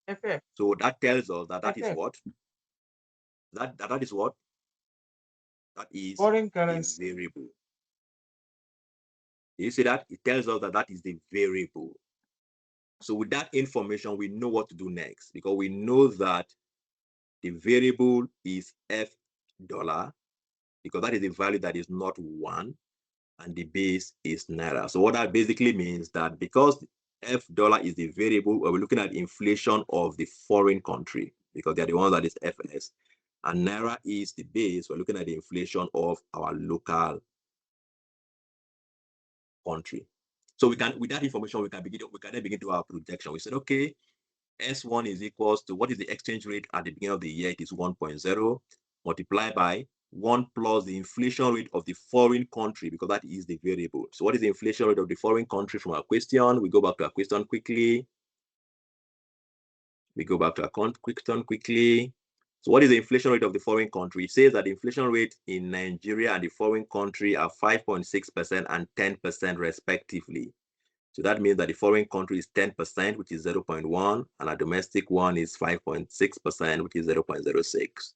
FF. So that tells us that that is FF. what? That is what? That is Foreign the currency. variable. You see that? It tells us that that is the variable. So with that information, we know what to do next, because we know that the variable is F dollar, because that is the value that is not 1, and the base is Naira. So what that basically means that because F dollar is the variable, we're looking at inflation of the foreign country, because they're the ones that is FS, and Naira is the base, we're looking at the inflation of our local country. So we can, with that information, we can then begin to our projection. We said, okay, S1 is equals to, what is the exchange rate at the beginning of the year? It is 1.0 multiplied by 1 plus the inflation rate of the foreign country, because that is the variable. So what is the inflation rate of the foreign country from our question? We go back to our question quickly. So what is the inflation rate of the foreign country? It says that the inflation rate in Nigeria and the foreign country are 5.6% and 10% respectively. So that means that the foreign country is 10%, which is 0.1, and our domestic one is 5.6%, which is 0.06.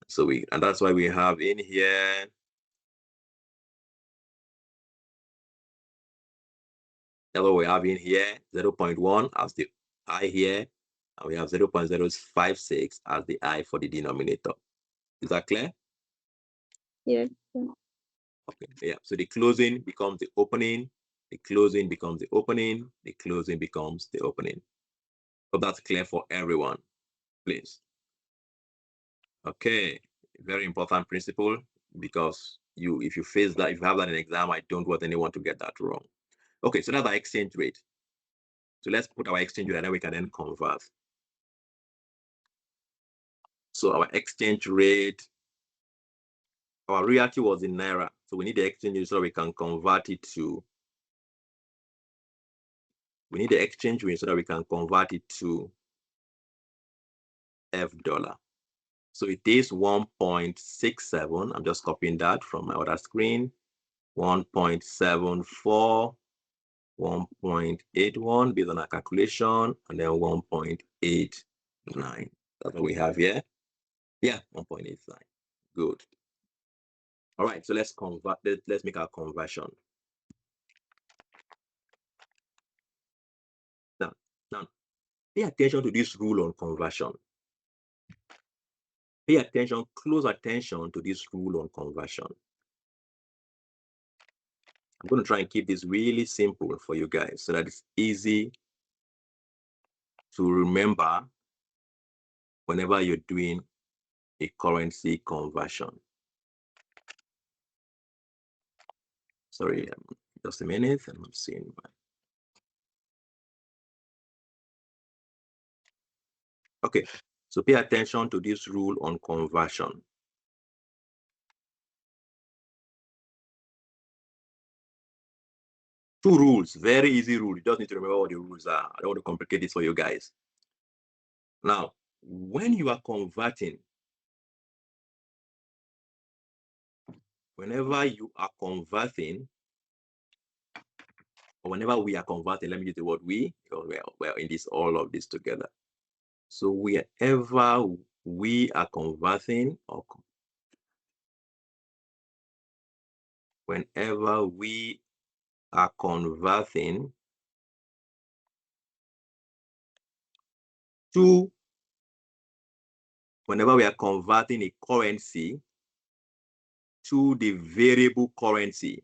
So and that's why we have in here, that's what we have in here, 0.1 as the I here, and we have 0.056 as the I for the denominator. Is that clear? Yes. Okay, yeah. So the closing becomes the opening, the closing becomes the opening, the closing becomes the opening. Hope that's clear for everyone, please. Okay, very important principle, because if you face that, if you have that in an exam, I don't want anyone to get that wrong. Okay, so that's our exchange rate. So let's put our exchange rate and then we can then convert. So our exchange rate, our reality was in Naira. So we need the exchange rate so we can convert it to, we need the exchange rate so that we can convert it to F dollar. So it is 1.67. I'm just copying that from my other screen. 1.74, 1.81 based on our calculation, and then 1.89. That's what we have here. Yeah, 1.89. Good. All right, so let's convert. Let's make our conversion. Now, pay attention to this rule on conversion. Pay attention, close attention to this rule on conversion. I'm going to try and keep this really simple for you guys so that it's easy to remember whenever you're doing a currency conversion. Sorry, just a minute. I'm not seeing my. Okay, so pay attention to this rule on conversion. Two rules, very easy rule. You just need to remember what the rules are. I don't want to complicate this for you guys. Now, when you are converting, whenever you are converting, or whenever we are converting, let me use the word we, because we're in this, all of this together. So wherever we are converting, or whenever we are converting to, whenever we are converting a currency to the variable currency,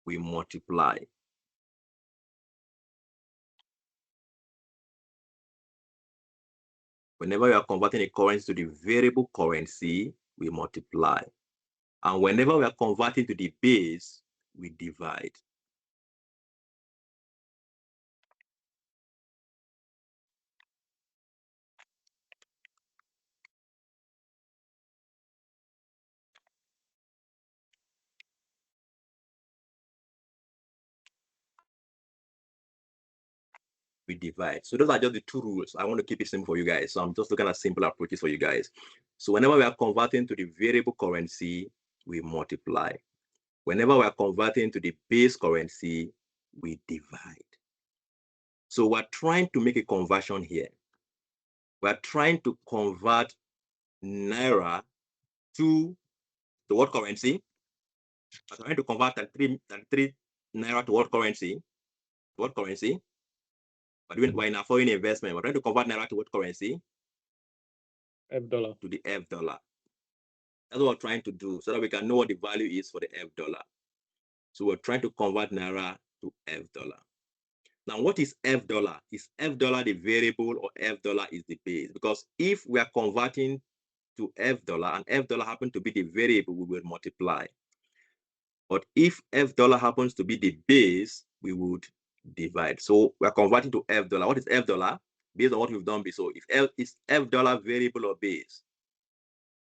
we multiply. Whenever we are converting a currency to the variable currency, we multiply. And whenever we are converting to the base, we divide. We divide. So those are just the two rules. I want to keep it simple for you guys. So I'm just looking at simple approaches for you guys. So whenever we are converting to the variable currency, we multiply. Whenever we are converting to the base currency, we divide. So we're trying to make a conversion here. We're trying to convert Naira to what currency? We're trying to convert 33 Naira to what currency? What currency? We're in a foreign investment. We're trying to convert Naira to what currency? F dollar. To the F dollar. That's what we're trying to do so that we can know what the value is for the F dollar. So we're trying to convert Naira to F dollar. Now, what is F dollar? Is F dollar the variable or F dollar is the base? Because if we are converting to F dollar and F dollar happen to be the variable, we will multiply. But if F dollar happens to be the base, we would divide. So we're converting to F dollar. What is F dollar? Based on what we've done before. Is F dollar variable or base?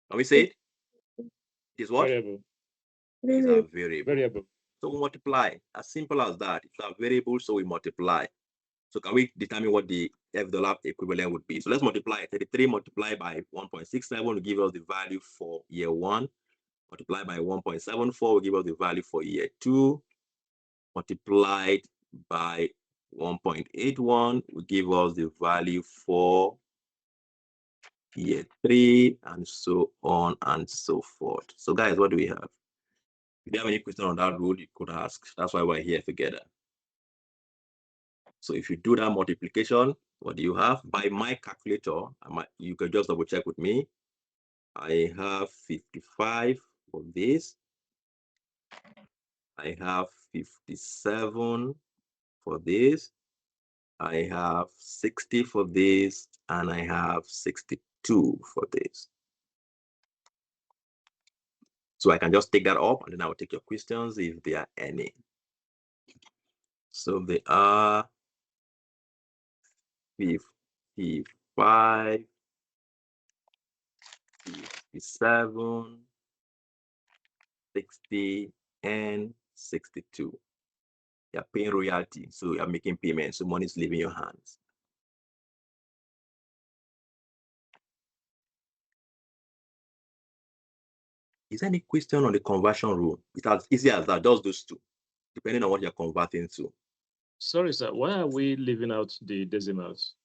Can we say it? It is what? Variable. It's a variable. Variable. So we multiply. As simple as that. It's a variable, so we multiply. So can we determine what the F dollar equivalent would be? So let's multiply 33 multiplied by 1.67 will give us the value for year 1. Multiplied by 1.74 will give us the value for year 2. Multiplied by 1.81 will give us the value for year 3, and so on and so forth. So guys, what do we have? If you have any question on that rule, you could ask. That's why we're here together. So if you do that multiplication, what do you have? By my calculator, you can just double check with me. I have 55 for this. I have 57 for this. I have 60 for this, and I have 62 for this. So I can just take that up, and then I will take your questions if there are any. So they are 55, 57, 60, and 62. You're paying royalty, so you're making payments, so money is leaving your hands. Is there any question on the conversion rule? It's as easy as that, just those two, depending on what you're converting to. Sorry, sir. Why are we leaving out the decimals?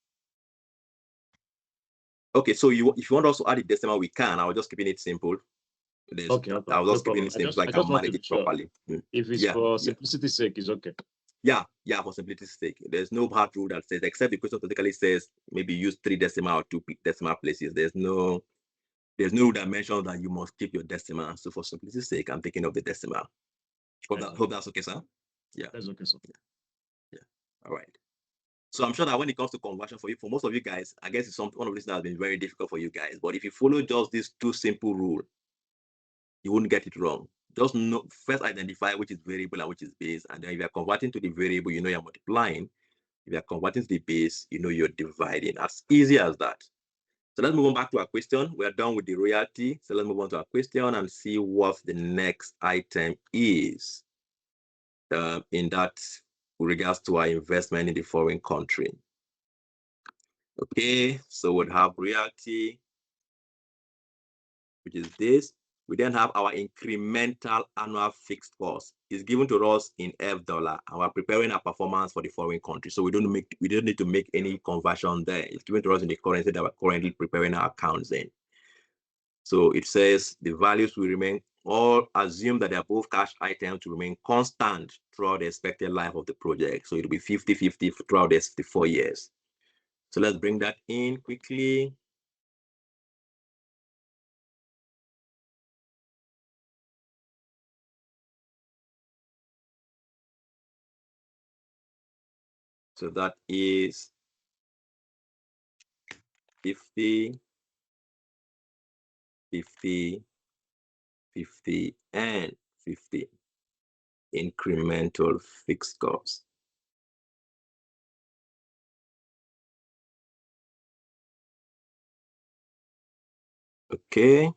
Okay, so if you want us to add the decimal, we can. I was just keeping it simple. Okay, I was just no keeping it simple so I just can want manage to it be sure. properly. If it's for simplicity's sake, it's okay. Yeah, for simplicity's sake. There's no hard rule that says, except the question typically says maybe use 3 decimal or 2 decimal places. There's no rule that mentions that you must keep your decimal. So for simplicity's sake, I'm thinking of the decimal. Hope that's okay, sir. Yeah. That's okay, sir. Yeah. All right. So I'm sure that when it comes to conversion for most of you guys, I guess it's one of these that has been very difficult for you guys. But if you follow just these 2 simple rules, you wouldn't get it wrong. Just first identify which is variable and which is base. And then if you're converting to the variable, you know you're multiplying. If you're converting to the base, you know you're dividing. As easy as that. So let's move on back to our question. We are done with the royalty. So let's move on to our question and see what the next item is in that with regards to our investment in the foreign country. Okay, so we'll have royalty, which is this. We then have our incremental annual fixed cost. It's given to us in F dollar, and we're preparing our performance for the foreign country. So we don't need to make any conversion there. It's given to us in the currency that we're currently preparing our accounts in. So it says the values will remain, all assume that the above cash items will remain constant throughout the expected life of the project. So it'll be 50-50 throughout the 4 years. So let's bring that in quickly. So that is 50, 50, 50, and 50 incremental fixed costs. Okay.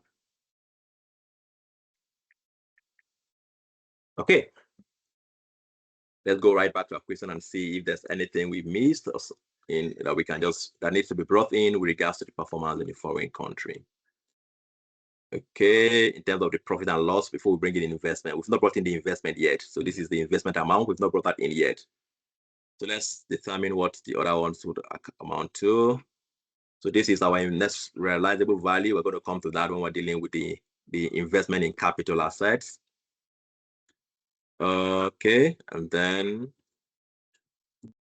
Okay. Let's go right back to our question and see if there's anything we missed or in that we can just that needs to be brought in with regards to the performance in the foreign country. Okay, in terms of the profit and loss before we bring in investment, we've not brought in the investment yet. So this is the investment amount. We've not brought that in yet. So let's determine what the other ones would amount to. So this is our next realizable value. We're going to come to that when we're dealing with the investment in capital assets. Okay, and then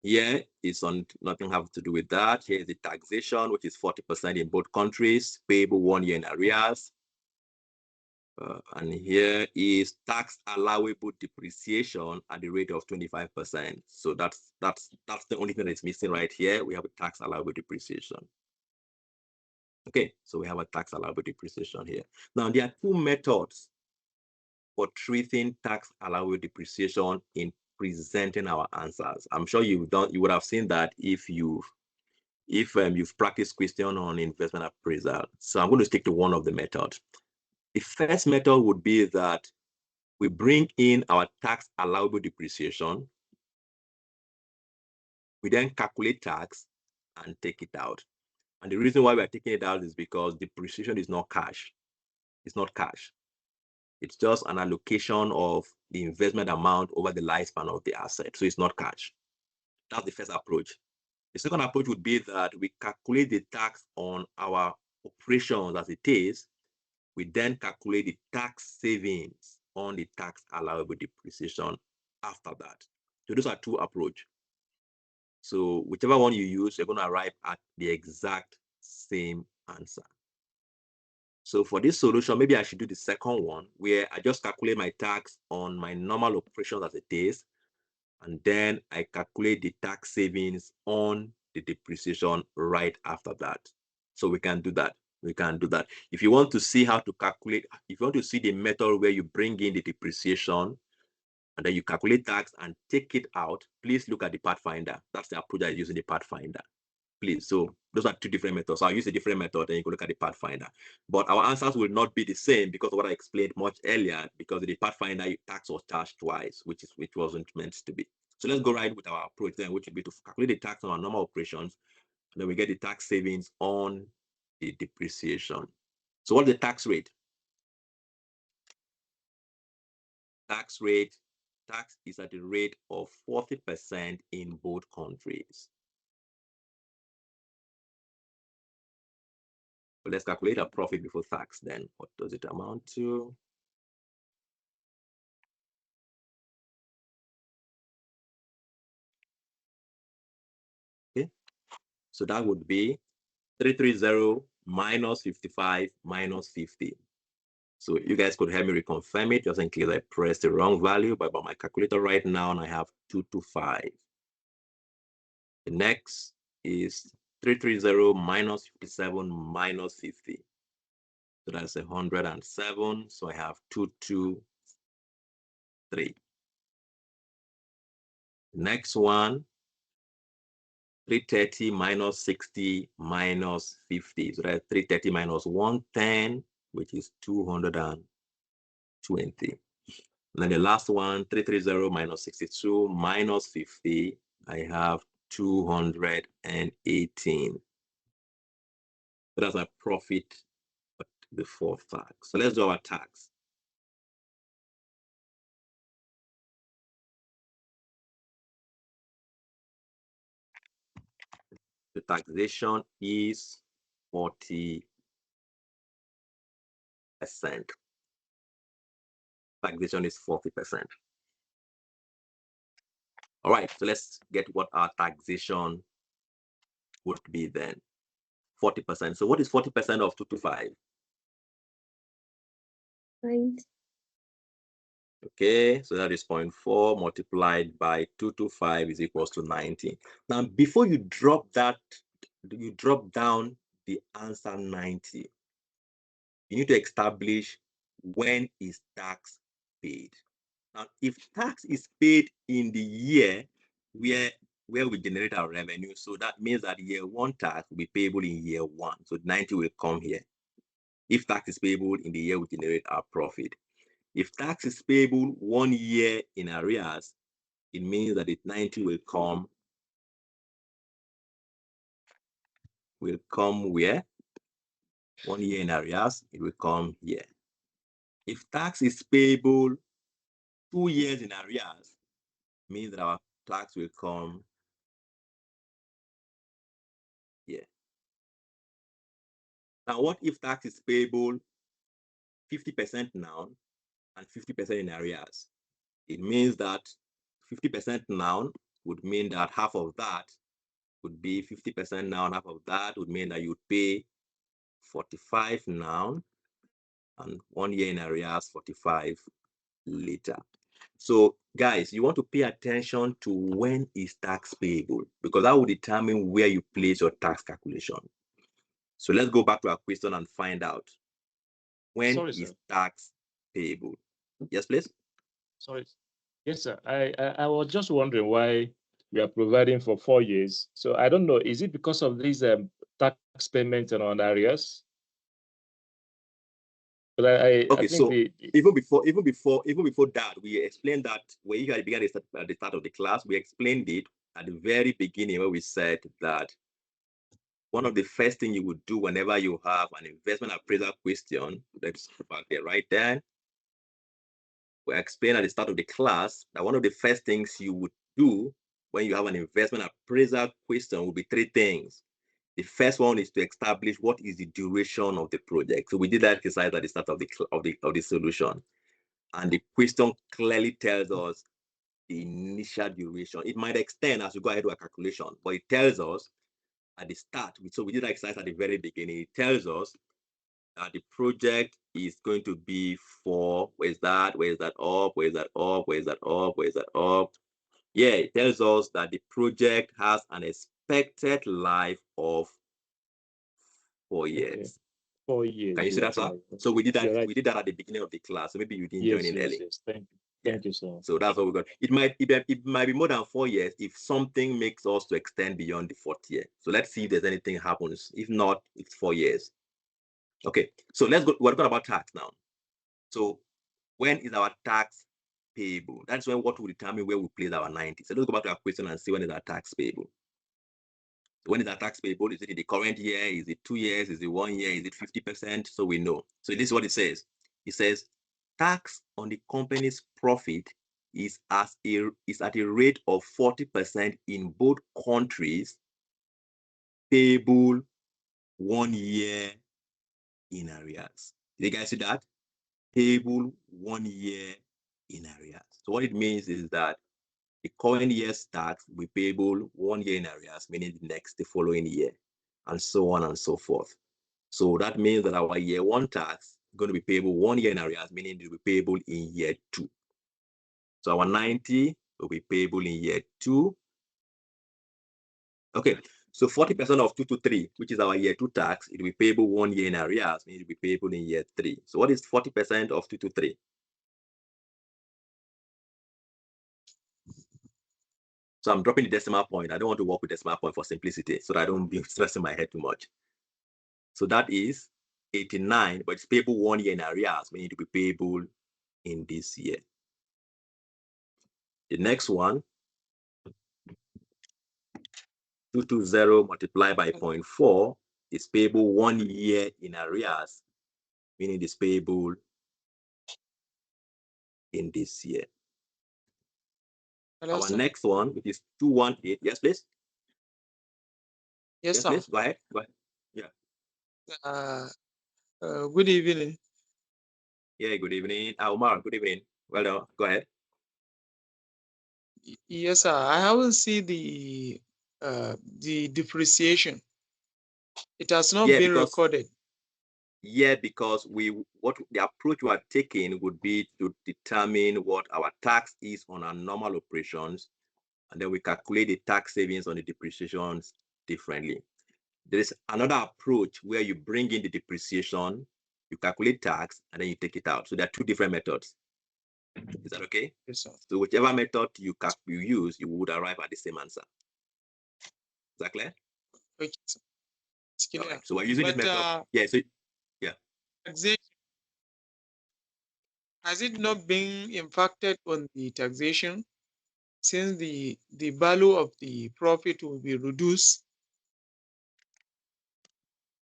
here is on nothing have to do with that. Here is the taxation, which is 40% in both countries, payable 1 year in arrears. And here is tax allowable depreciation at the rate of 25%. So that's the only thing that's missing right here. We have a tax allowable depreciation. Okay, so we have a tax allowable depreciation here. Now there are two methods for treating tax allowable depreciation in presenting our answers. I'm sure you would have seen that if you've practiced question on investment appraisal. So I'm going to stick to one of the methods. The first method would be that we bring in our tax allowable depreciation. We then calculate tax and take it out. And the reason why we're taking it out is because depreciation is not cash. It's not cash. It's just an allocation of the investment amount over the lifespan of the asset. So it's not cash. That's the first approach. The second approach would be that we calculate the tax on our operations as it is. We then calculate the tax savings on the tax allowable depreciation after that. So those are two approaches. So whichever one you use, you're going to arrive at the exact same answer. So for this solution, maybe I should do the second one where I just calculate my tax on my normal operations as it is, and then I calculate the tax savings on the depreciation right after that. So we can do that. We can do that. If you want to see how to calculate, if you want to see the method where you bring in the depreciation and then you calculate tax and take it out, please look at the Pathfinder. That's the approach I use in the Pathfinder. Please. So those are two different methods. So I'll use a different method and you can look at the Pathfinder. But our answers will not be the same because of what I explained much earlier, because in the Pathfinder, tax was charged twice, which wasn't meant to be. So let's go right with our approach then, which would be to calculate the tax on our normal operations, and then we get the tax savings on the depreciation. So what's the tax rate? Tax is at the rate of 40% in both countries. So let's calculate our profit before tax then. What does it amount to? Okay, so that would be 330 minus 55 minus 50. So you guys could help me reconfirm it just in case I pressed the wrong value, but by my calculator right now, and I have 225. The next is 330 minus 57 minus 50. So that's 107. So I have 223. Next one, 330 minus 60 minus 50. So that's 330 minus 110, which is 220. And then the last one, 330 minus 62 minus 50, I have 218. So that's my profit before tax. So let's do our tax. The taxation is 40%. Taxation is 40%. All right, so let's get what our taxation would be then. 40%. So what is 40% of 225? Okay, so that is 0.4 multiplied by 225 is equals to 90. Now, before you drop that, you drop down the answer 90. You need to establish when is tax paid. Now, if tax is paid in the year where we generate our revenue, so that means that year one tax will be payable in year one. So 90 will come here. If tax is payable in the year we generate our profit. If tax is payable 1 year in arrears, it means that the 90 will come where? 1 year in arrears, it will come here. If tax is payable 2 years in arrears, means that our tax will come here. Now, what if tax is payable 50% now and 50% in arrears? It means that 50% now would mean that half of that would be 50% now, and half of that would mean that you would pay 45 now and 1 year in arrears, 45 later. So guys, you want to pay attention to when is tax payable, because that will determine where you place your tax calculation. So let's go back to our question and find out when is tax payable. Yes, please. Sorry. Yes, sir. I was just wondering why we are providing for 4 years. So I don't know, is it because of these tax payments and on areas? But I Okay, think so even before that, we explained that when you began at the start of the class, we explained it at the very beginning where we said that one of the first things you would do whenever you have an investment appraisal question, let's go back there right there. We explained at the start of the class that one of the first things you would do when you have an investment appraisal question will be 3 things. The first one is to establish what is the duration of the project. So we did that exercise at the start of the solution, and the question clearly tells us the initial duration. It might extend as we go ahead with our calculation, but it tells us at the start. So we did that exercise at the very beginning. It tells us that the project is going to be for, where's that up, where's that up, where's that up, where's that up. Yeah, it tells us that the project has an expected life of 4 years. Okay. 4 years. Can you see that, sir? So we did that. Right. We did that at the beginning of the class. So maybe you didn't join in early. Yes. Thank you, sir. So that's what we got. It might be more than 4 years if something makes us to extend beyond the 4th year. So let's see if there's anything happens. If not, it's 4 years. Okay. So let's go. We're talking about tax now. So when is our tax payable? That's when what will determine where we place our 90. So let's go back to our question and see when is our tax payable. When is our tax payable? Is it in the current year? Is it 2 years? Is it 1 year? Is it 50%? So we know. So this is what it says. It says tax on the company's profit is at a rate of 40% in both countries, payable 1 year in arrears. Did you guys see that? Payable 1 year in arrears. So what it means is that the current year's tax will be payable 1 year in arrears, meaning the following year, and so on and so forth. So that means that our year one tax is going to be payable 1 year in arrears, meaning it will be payable in year 2. So our 90 will be payable in year 2. Okay, so 40% of 223, which is our year 2 tax, it will be payable 1 year in arrears, meaning it will be payable in year 3. So what is 40% of 223? So I'm dropping the decimal point. I don't want to work with decimal point for simplicity, so that I don't be stressing my head too much. So that is 89, but it's payable 1 year in arrears, meaning it will be payable in this year. The next one, 220 multiplied by 0.4 is payable 1 year in arrears, meaning it's payable in this year. Hello, Our sir. next one, which is 218. Yes, please. Yes, sir. Please. Go ahead. Yeah. Good evening. Yeah, good evening. Omar, good evening. Well done. Go ahead. Yes, sir. I haven't seen the depreciation. It has not been recorded. Yeah, because what the approach we are taking would be to determine what our tax is on our normal operations, and then we calculate the tax savings on the depreciations differently. There is another approach where you bring in the depreciation, you calculate tax, and then you take it out. So there are two different methods. Is that okay? Yes, sir. So whichever method you use, you would arrive at the same answer. Is that clear? Okay, sir. It's clear. Right. So we're using this But method. Yeah. So taxation, has it not been impacted on the taxation since the value of the profit will be reduced?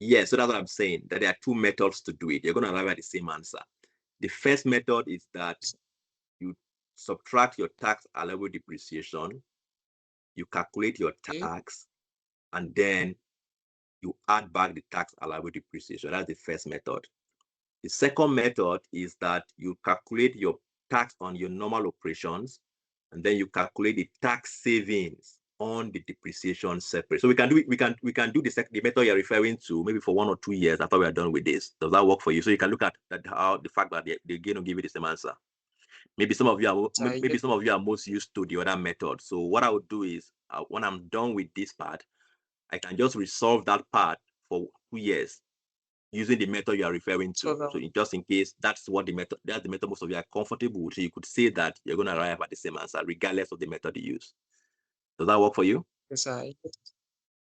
yeah. So that's what I'm saying. That there are two methods to do it. You're going to arrive at the same answer. The first method is that you subtract your tax allowable depreciation, you calculate your tax, and then you add back the tax allowable depreciation. That's the first method. The second method is that you calculate your tax on your normal operations, and then you calculate the tax savings on the depreciation separate. So we can do it. We can do the method you're referring to maybe for 1 or 2 years after we are done with this. Does that work for you? So you can look at that, how the fact that they're going to give you the same answer. Maybe some of you are most used to the other method. So what I would do is when I'm done with this part, I can just resolve that part for 2 years using the method you are referring to. So just in case that's the method most of you are comfortable with, so you could say that you're going to arrive at the same answer regardless of the method you use. Does that work for you? Yes, sir.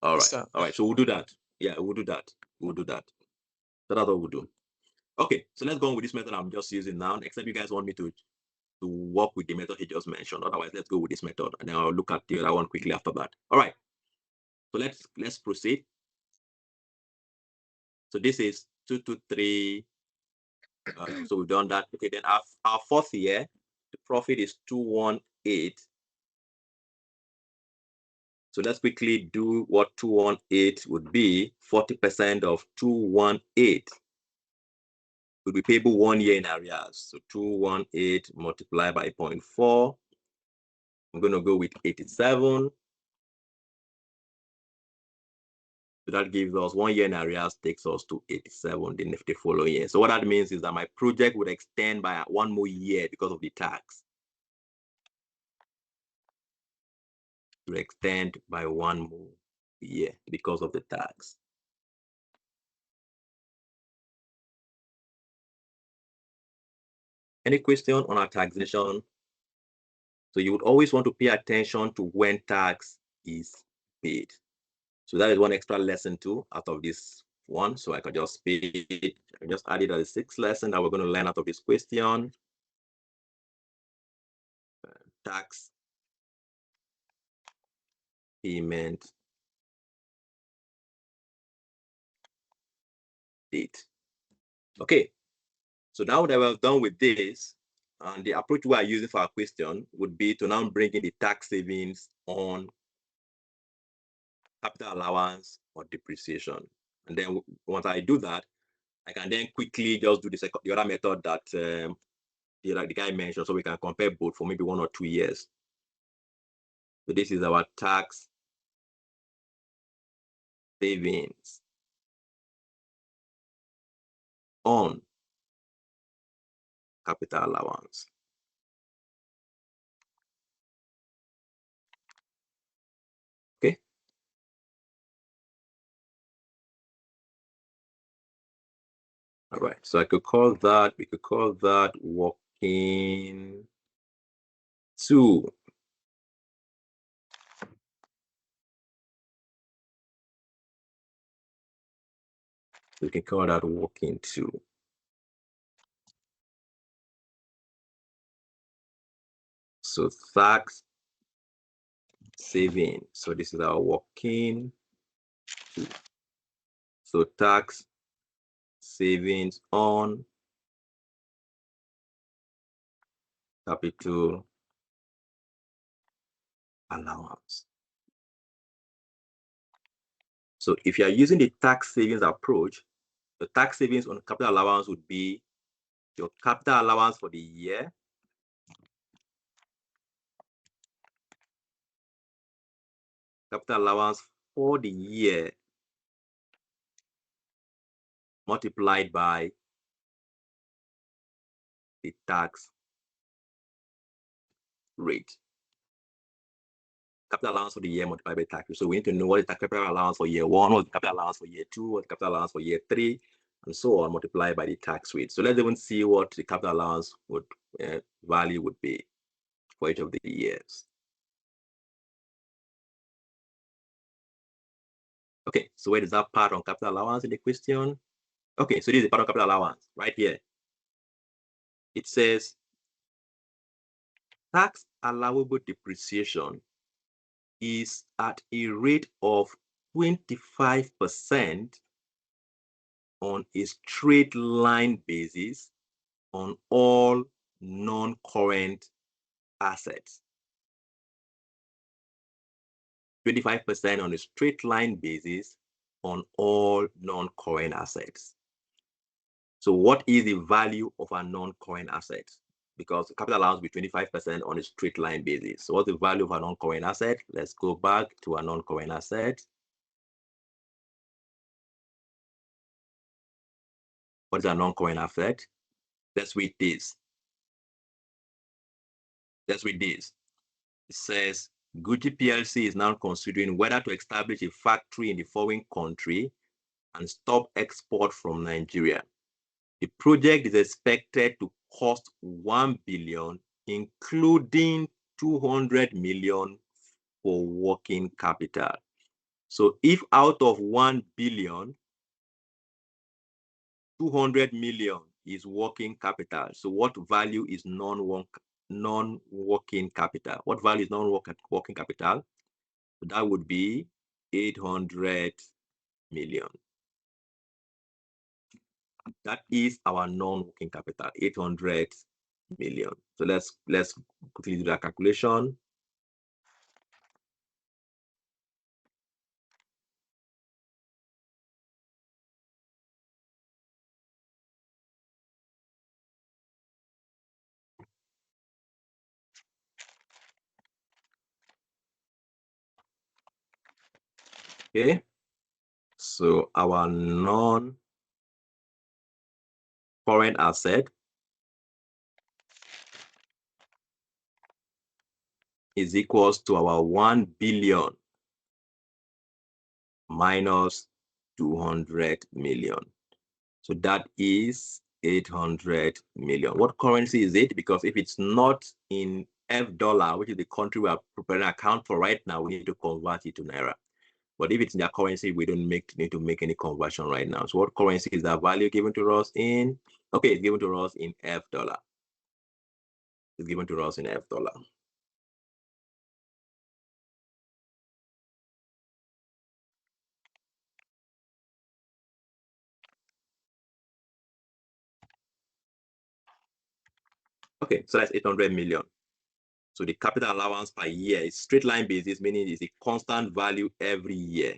All right. Yes, sir. All right. So we'll do that. Yeah, we'll do that. We'll do that. So that's what we'll do. Okay. So let's go on with this method I'm just using now, except you guys want me to work with the method he just mentioned. Otherwise, let's go with this method, and then I'll look at the other one quickly after that. All right. So let's proceed. So this is 223. So we've done that. Okay, then our fourth year, the profit is 218. So let's quickly do what 218 would be. 40% of 218 would be payable 1 year in arrears. So 218 multiplied by 0.4. I'm going to go with 87. So that gives us 1 year in arrears, takes us to 87 the following year. So what that means is that my project would extend by 1 more year because of the tax. To extend by 1 more year because of the tax. Any question on our taxation? So you would always want to pay attention to when tax is paid. So that is one extra lesson too out of this one. So I can just pay it. I just added a 6th lesson that we're going to learn out of this question. Tax payment date. Okay. So now that we're done with this, and the approach we are using for our question would be to now bring in the tax savings on capital allowance or depreciation. And then once I do that, I can then quickly just do the other method that the guy mentioned, so we can compare both for maybe 1 or 2 years. So this is our tax savings on capital allowance. Okay. All right. So we could call that working 2. We can call that working 2. So tax saving. So this is our working 2. So tax savings on capital allowance. So if you are using the tax savings approach, the tax savings on capital allowance would be your capital allowance for the year, capital allowance for the year multiplied by the tax rate. Capital allowance for the year multiplied by tax rate. So we need to know what is the capital allowance for year 1, what is the capital allowance for year 2, what is the capital allowance for year 3, and so on, multiplied by the tax rate. So let's even see what the capital allowance would value would be for each of the years. Okay, so where is that part on capital allowance in the question? Okay, so this is the part on capital allowance right here. It says tax allowable depreciation is at a rate of 25% on a straight line basis on all non-current assets. 25% on a straight line basis on all non-current assets. So what is the value of a non-current asset? Because capital allowance will be 25% on a straight line basis. So what's the value of a non-current asset? Let's go back to a non-current asset. What is a non-current asset? Let's read this. Let's read this. It says, Gugi Plc is now considering whether to establish a factory in the foreign country and stop export from Nigeria. The project is expected to cost 1 billion, including 200 million for working capital. So if out of 1 billion, 200 million is working capital, so what value is non-working capital? What value is non-working capital? So that would be 800 million. That is our non-working capital, 800 million. So let's quickly do that calculation. Okay, so our non-current asset is equals to our 1 billion minus 200 million. So that is 800 million. What currency is it? Because if it's not in $, which is the country we are preparing an account for right now, we need to convert it to Naira. But if it's in their currency, we don't need to make any conversion right now. So what currency is that value given to us in? Okay, it's given to us in $. It's given to us in $. Okay, so that's 800 million. So the capital allowance per year is straight line basis, meaning it's a constant value every year.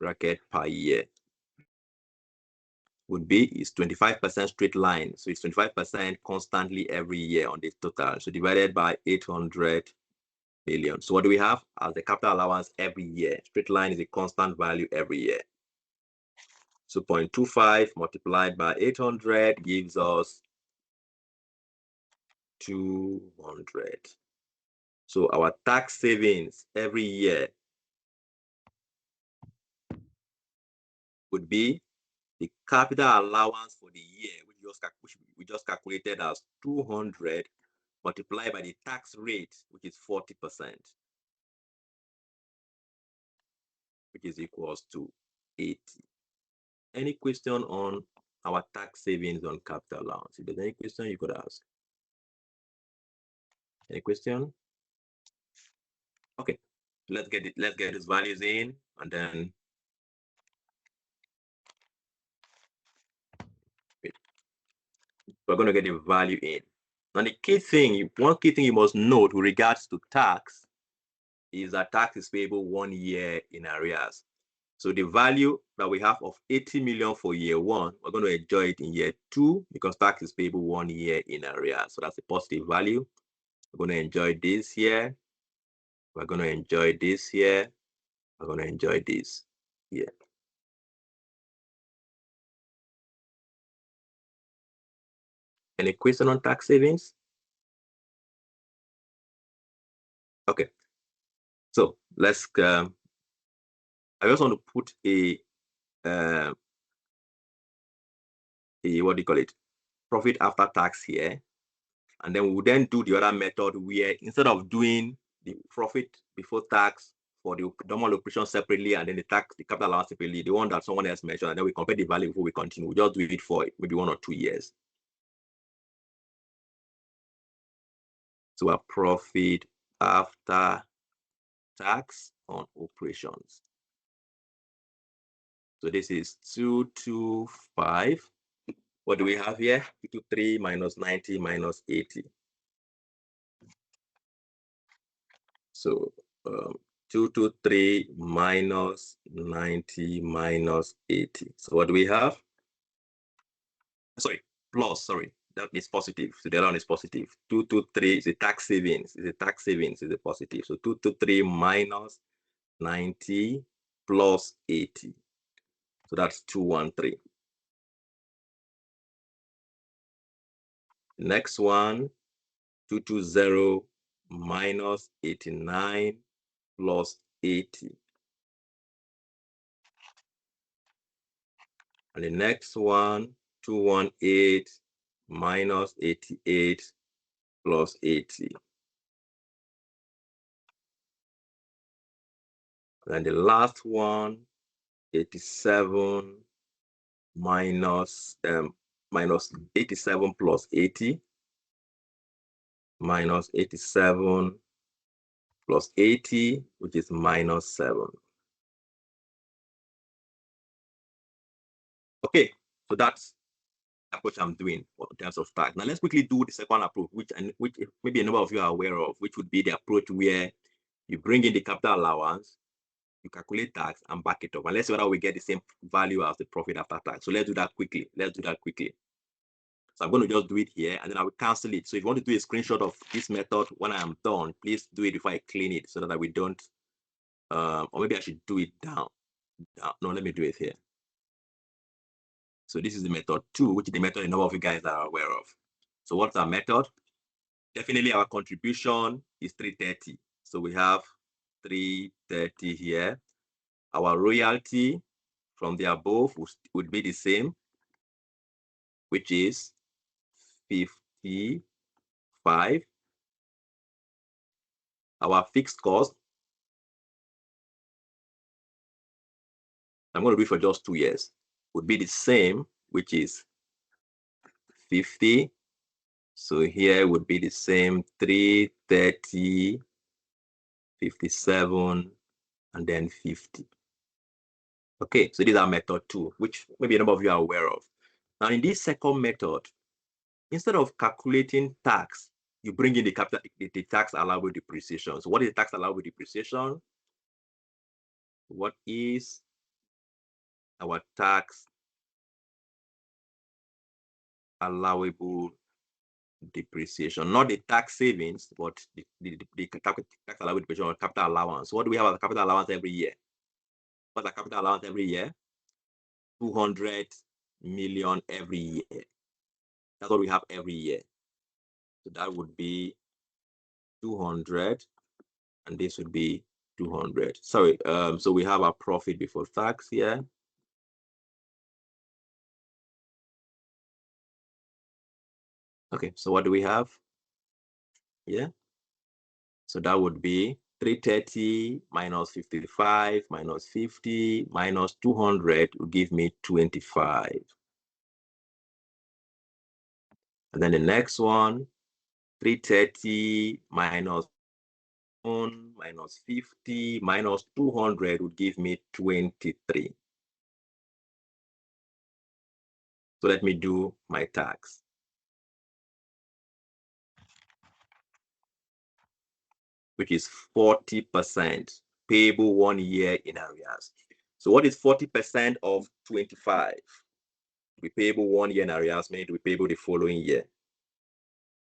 Bracket per year would be is 25% straight line. So it's 25% constantly every year on this total. So divided by 800 million. So what do we have as the capital allowance every year? Straight line is a constant value every year. So 0.25 multiplied by 800 gives us 200. So our tax savings every year would be the capital allowance for the year, which we just calculated as 200 multiplied by the tax rate, which is 40%, which is equals to 80. Any question on our tax savings on capital allowance? If there's any question, you could ask. Any question? Okay, let's get these values in, and then we're going to get the value in. And the key thing, one key thing you must note with regards to tax is that tax is payable 1 year in arrears. So the value that we have of 80 million for year 1, we're going to enjoy it in year 2 because tax is payable 1 year in arrears. So that's a positive value. We're going to enjoy this here. We're going to enjoy this here. I'm going to enjoy this. Yeah. Any question on tax savings? Okay. So let's, I just want to put a what do you call it? Profit after tax here. And then we'll then do the other method where instead of doing the profit before tax for the normal operation separately and then the capital allowance separately, the one that someone else mentioned, and then we compare the value before we continue. We'll just do it for maybe 1 or 2 years. So our profit after tax on operations. So this is 225. What do we have here? 223 minus 90 minus 80. So 223 minus 90 minus 80. So what do we have? Sorry, plus, sorry. That is positive. So the other one is positive. 223 is a tax savings. Is a tax savings is a positive. So 223 minus 90 plus 80. So that's 213. Next one, 220 minus 89 plus 80. And the next one, 218 minus 88 plus 80. And the last one, 87 minus 87 plus 80 minus 87 plus 80, which is minus 7. Okay, so that's the approach I'm doing in terms of tax. Now let's quickly do the second approach, which maybe a number of you are aware of, which would be the approach where you bring in the capital allowance, you calculate tax and back it up. And let's see whether we get the same value as the profit after tax. So let's do that quickly. So I'm going to just do it here and then I will cancel it. So if you want to do a screenshot of this method when I am done, please do it before I clean it so that we don't, or maybe I should do it down. No, let me do it here. So this is the method 2, which is the method a number of you guys are aware of. So what's our method? Definitely our contribution is 330. So we have 330 here. Our royalty from the above would be the same, which is 55. Our fixed cost, I'm going to do it for just 2 years, would be the same, which is 50. So here would be the same 330, 57, and then 50. Okay, so these are method 2, which maybe a number of you are aware of. Now in this second method, instead of calculating tax, you bring in the tax allowable depreciation. So what is the tax allowable depreciation? What is our tax allowable depreciation? Not the tax savings, but the tax allowable depreciation or capital allowance. What do we have as a capital allowance every year? What's a capital allowance every year? 200 million every year. That's what we have every year. So that would be 200, and this would be 200. Sorry, so we have our profit before tax here. Okay, so what do we have? Yeah. So that would be 330 minus 55 minus 50 minus 200 will give me 25. And then the next one, 330 minus 1 minus 50 minus 200 would give me 23. So let me do my tax. Which is 40% payable 1 year in arrears. So what is 40% of 25? We payable 1 year in arrears, meaning we payable the following year.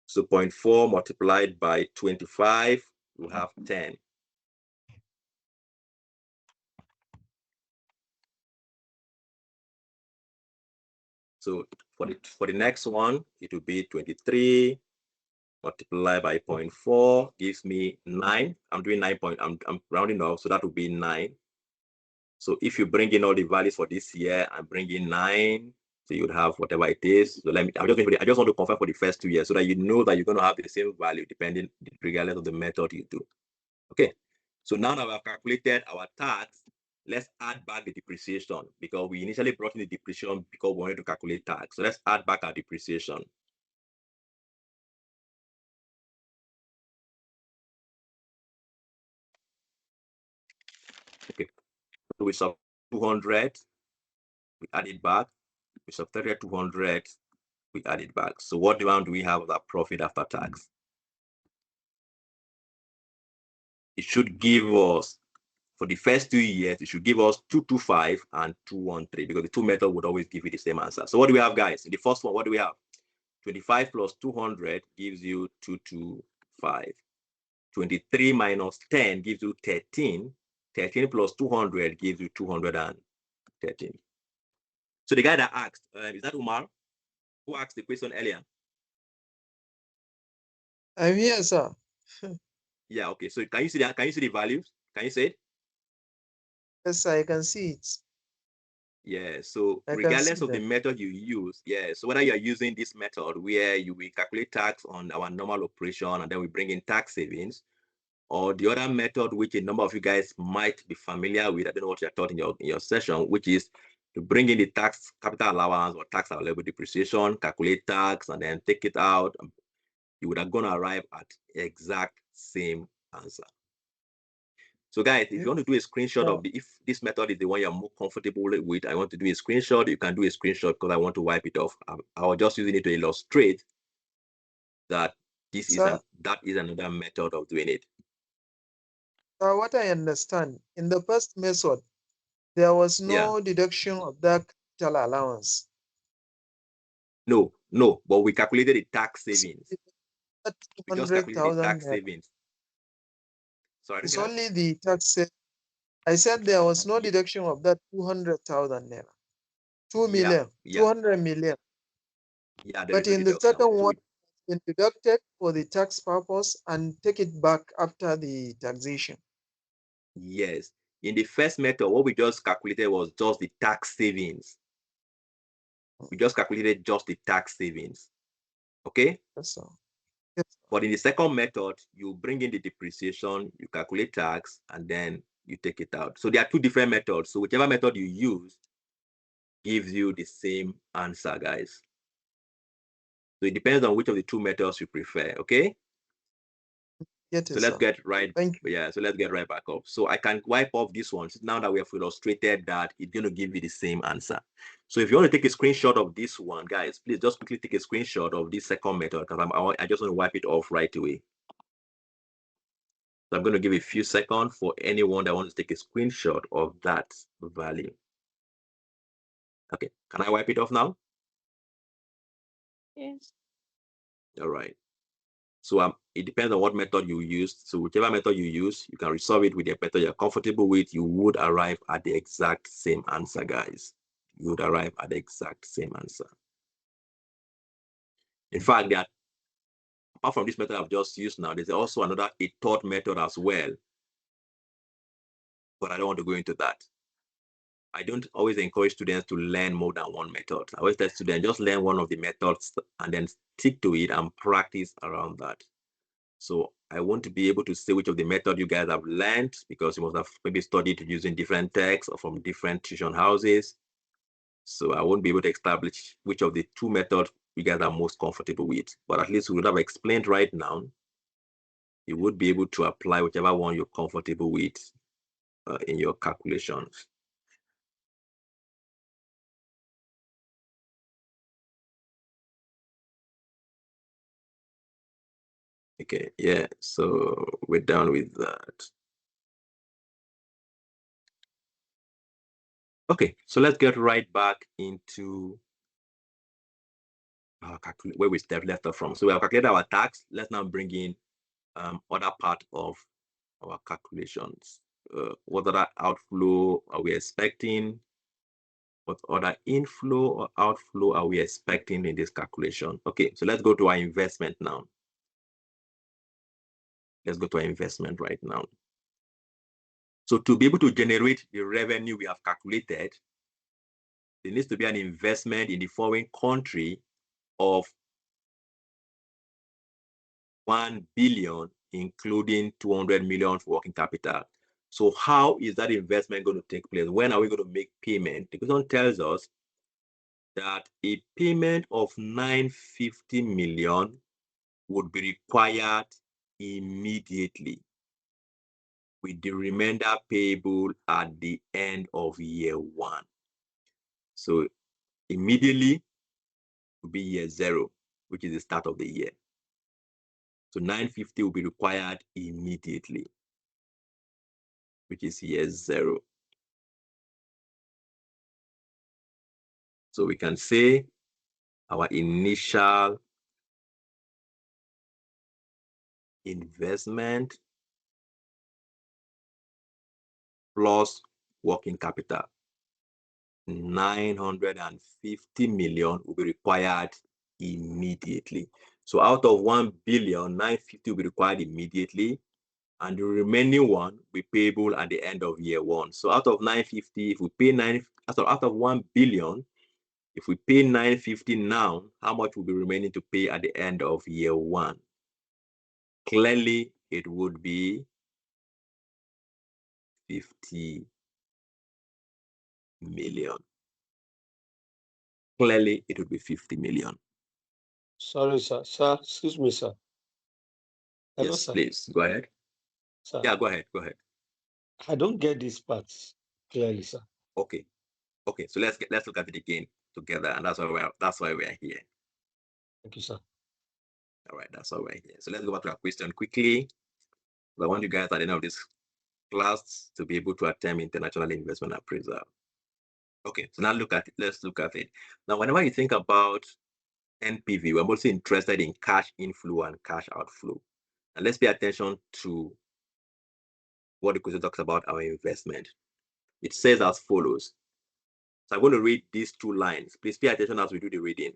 So 0.4 multiplied by 25, we have 10. So for the next one, it will be 23 multiplied by 0.4 gives me 9. I'm doing 9 point, I'm rounding off, so that will be 9. So if you bring in all the values for this year and bring in 9, so you'd have whatever it is. So I just want to confirm for the first 2 years so that you know that you're going to have the same value depending regardless of the method you do. Okay. So now that we have calculated our tax, let's add back the depreciation because we initially brought in the depreciation because we wanted to calculate tax. So let's add back our depreciation. Okay. So we sub 200, we add it back. We subtracted 200, we add it back. So what amount do we have of that profit after tax? It should give us, for the first 2 years, it should give us 225 and 213 because the two methods would always give you the same answer. So what do we have, guys? In the first one, what do we have? 25 plus 200 gives you 225. 23 minus 10 gives you 13. 13 plus 200 gives you 213. So the guy that asked, is that Umar? Who asked the question earlier? I'm here, sir. Yeah, okay. So can you see that? Can you see the values? Can you see it? Yes, I can see it. Yeah, so I can regardless see of the them. method you use, yeah, so whether you're using this method where you will calculate tax on our normal operation and then we bring in tax savings, or the other method which a number of you guys might be familiar with, I don't know what you're taught in your session, which is to bring in the tax capital allowance or tax allowable depreciation, calculate tax, and then take it out, you would have gone to arrive at exact same answer. So guys, if you want to do a screenshot of if this method is the one you're more comfortable with, I want to do a screenshot, you can do a screenshot because I want to wipe it off. I was just using it to illustrate that this is that is another method of doing it. What I understand, in the first method, there was no deduction of that capital allowance. No, but we calculated the tax savings. We just calculated the tax savings. Sorry, it's only the tax. I said there was no deduction of that 200,000 naira. 2 million, 200 million. Yeah, but in the second one, it's been deducted for the tax purpose and take it back after the taxation. Yes. In the first method, what we just calculated was just the tax savings. We just calculated just the tax savings. Okay? Yes, sir. But in the second method, you bring in the depreciation, you calculate tax, and then you take it out. So there are two different methods. So whichever method you use gives you the same answer, guys. So it depends on which of the two methods you prefer, okay? So let's get right. Yeah, so let's get right back up. So I can wipe off this one. Now that we have illustrated that, it's going to give you the same answer. So if you want to take a screenshot of this one, guys, please just quickly take a screenshot of this second method because I just want to wipe it off right away. So I'm going to give a few seconds for anyone that wants to take a screenshot of that value. Okay, can I wipe it off now? Yes. All right. So it depends on what method you use. So whichever method you use, you can resolve it with the method you're comfortable with. You would arrive at the exact same answer, guys. You would arrive at the exact same answer. In fact, apart from this method I've just used now, there's also a third method as well. But I don't want to go into that. I don't always encourage students to learn more than one method. I always tell students, just learn one of the methods and then stick to it and practice around that. So I want to be able to say which of the method you guys have learned because you must have maybe studied using different texts or from different tuition houses. So I won't be able to establish which of the two methods you guys are most comfortable with. But at least we would have explained right now. You would be able to apply whichever one you're comfortable with in your calculations. Okay, yeah, so we're done with that. Okay, so let's get right back into where we left off from. So we have calculated our tax. Let's now bring in other part of our calculations. What other outflow are we expecting? What other inflow or outflow are we expecting in this calculation? Okay, so let's go to our investment now. Let's go to our investment right now. So to be able to generate the revenue we have calculated, there needs to be an investment in the foreign country of 1 billion, including 200 million for working capital. So how is that investment going to take place? When are we going to make payment? The question tells us that a payment of 950 million would be required immediately, with the remainder payable at the end of year one. So immediately will be year zero, which is the start of the year. So 950 will be required immediately, which is year zero. So we can say our initial investment plus working capital, 950 million will be required immediately. So out of 1 billion, 950 will be required immediately, and the remaining one will be payable at the end of year one. So out of 950, if we pay out of 1 billion, if we pay 950 now, how much will be remaining to pay at the end of year one? Clearly, it would be 50 million. Clearly, it would be 50 million. Sorry, sir. Sir, excuse me, sir. Hello, Yes, sir. please, go ahead. Sir, Yeah, go ahead, go ahead. I don't get this part clearly, sir. Okay, okay, so let's look at it again together, and that's why we're here. Thank you, sir. All right, that's why we're here. So let's go back to our question quickly. I want you guys at the end of this class to be able to attempt International Investment Appraisal. Okay, so now let's look at it. Now, whenever you think about NPV, we're mostly interested in cash inflow and cash outflow. And let's pay attention to what the question talks about our investment. It says as follows. So I'm going to read these two lines. Please pay attention as we do the reading.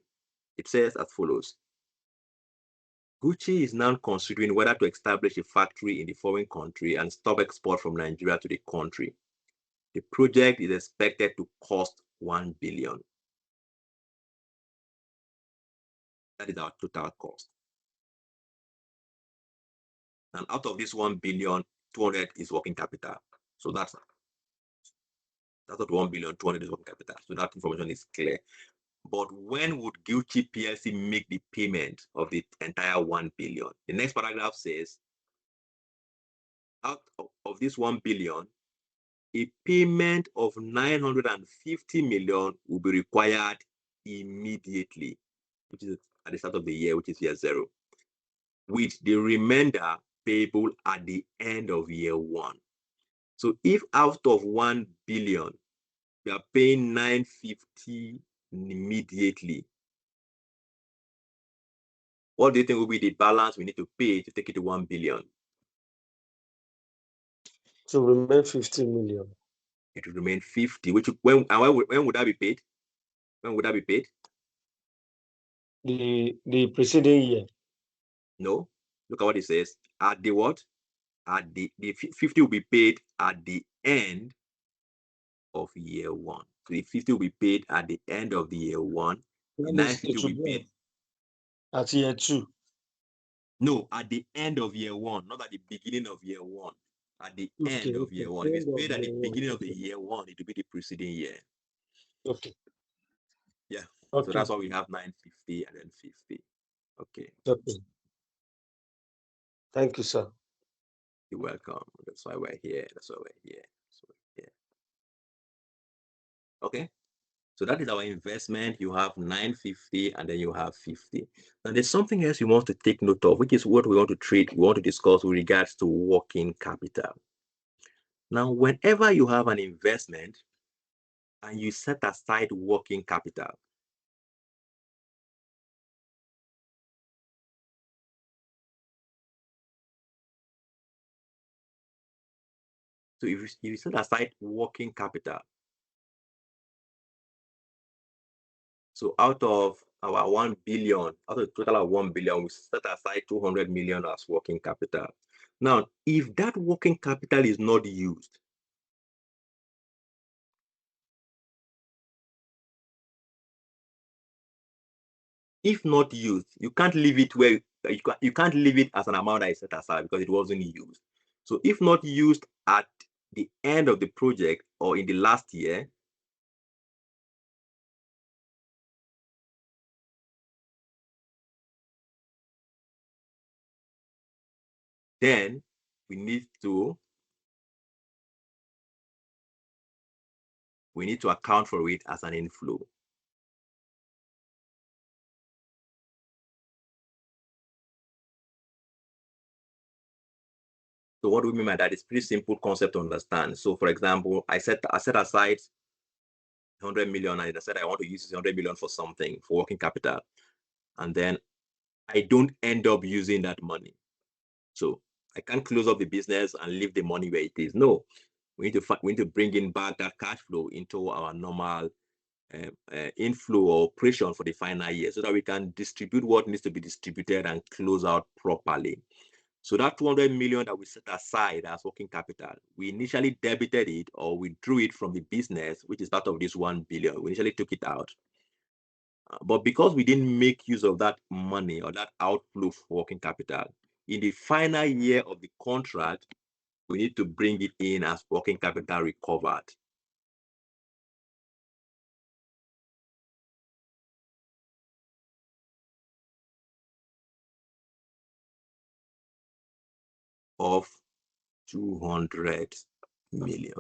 It says as follows. Gucci is now considering whether to establish a factory in the foreign country and stop export from Nigeria to the country. The project is expected to cost 1 billion. That is our total cost. And out of this 1 billion, 200 is working capital. So that's not 1 billion, 200 is working capital. So that information is clear. But when would Gucci Plc make the payment of the entire 1 billion? The next paragraph says, out of this 1 billion, a payment of 950 million will be required immediately, which is at the start of the year, which is year zero, with the remainder payable at the end of year one. So if out of 1 billion, we are paying 950 immediately, what do you think will be the balance we need to pay to take it to 1 billion? To remain 50 million. It will remain 50, which when would that be paid? When would that be paid? The preceding year. No. Look at what it says. At the what? At the 50 will be paid at the end of year one. So the 50 will be paid at the end of the year one. The 950 will be paid at year two. No, at the end of year one, not at the beginning of year one. At the end of year one. If it's paid at the beginning of the year one, it will be the preceding year. Okay. Yeah. Okay. So that's why we have 950 and then 50. Okay. Okay. Thank you, sir. You're welcome. That's why we're here. That's why we're here. That's why we're here. Okay. So that is our investment. You have 950 and then you have 50. And there's something else you want to take note of, which is what we want to treat, we want to discuss with regards to working capital. Now, whenever you have an investment and you set aside working capital, so if you set aside working capital, So out of our 1 billion, out of the total of 1 billion, we set aside 200 million as working capital. Now, if that working capital is not used, if not used, you can't leave it where you can't leave it as an amount that is set aside because it wasn't used. So if not used at the end of the project or in the last year, then we need to account for it as an inflow. So what do we mean by that? It's pretty simple concept to understand. So for example, I set aside 100 million and I said I want to use this 100 million for something, for working capital. And then I don't end up using that money. So I can't close up the business and leave the money where it is. No, we need to bring in back that cash flow into our normal inflow or operation for the final year so that we can distribute what needs to be distributed and close out properly. So that 200 million that we set aside as working capital, we initially debited it or withdrew it from the business, which is part of this 1 billion. We initially took it out. But because we didn't make use of that money or that outflow for working capital, in the final year of the contract, we need to bring it in as working capital recovered. Of 200 million.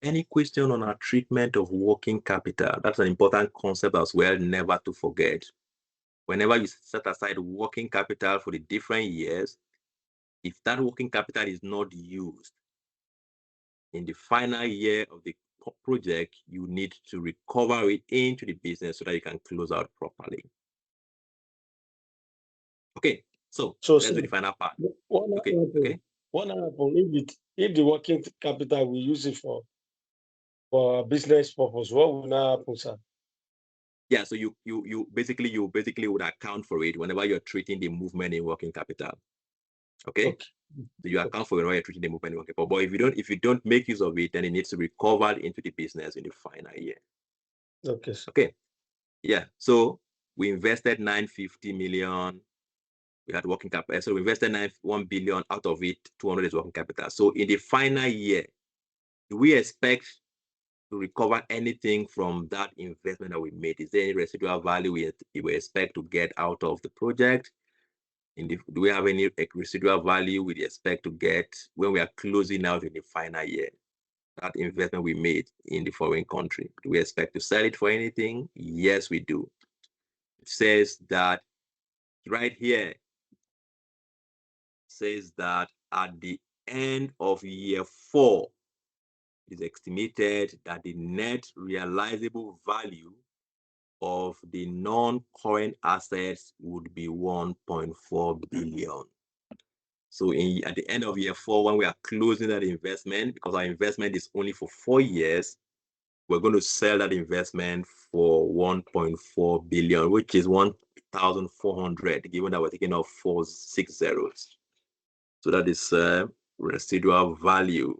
Any question on our treatment of working capital? That's an important concept as well, never to forget. Whenever you set aside working capital for the different years, if that working capital is not used in the final year of the project, you need to recover it into the business so that you can close out properly. Okay, so let's do the final part. Okay. What happens if the working capital we use it for business purpose? What will now happen, sir? Yeah, so you basically would account for it whenever you're treating the movement in working capital. Okay. So you account for it whenever you're treating the movement in working capital. But if you don't make use of it, then it needs to be recovered into the business in the final year. Okay, sir. Okay. Yeah. So we invested 950 million. We had working capital. So we invested 1 billion, out of it, 200 is working capital. So in the final year, do we expect to recover anything from that investment that we made? Is there any residual value we expect to get out of the project? Do we have any residual value we expect to get when we are closing out in the final year? That investment we made in the foreign country, do we expect to sell it for anything? Yes, we do. It says that right here, says that at the end of year 4, it is estimated that the net realizable value of the non-current assets would be 1.4 billion. So at the end of year 4, when we are closing that investment, because our investment is only for 4 years, we're going to sell that investment for 1.4 billion, which is 1,400, given that we're taking off 6 zeros. So that is residual value.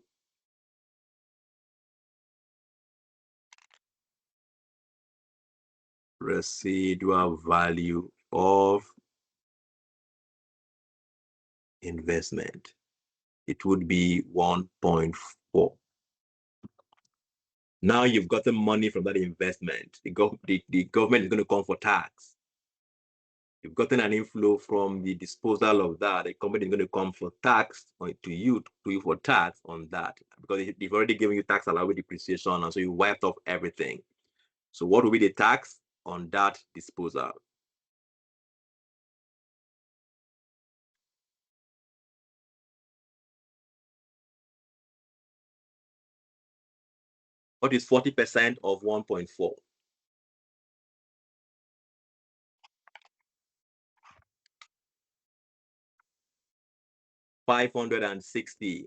Residual value of investment. It would be 1.4. Now you've gotten money from that investment. The government is going to come for tax. You've gotten an inflow from the disposal of that. The company is going to come for tax to you for tax on that, because they've already given you tax allowed with depreciation, and so you wiped off everything. So what will be the tax on that disposal? What is 40% of 1.4? 560.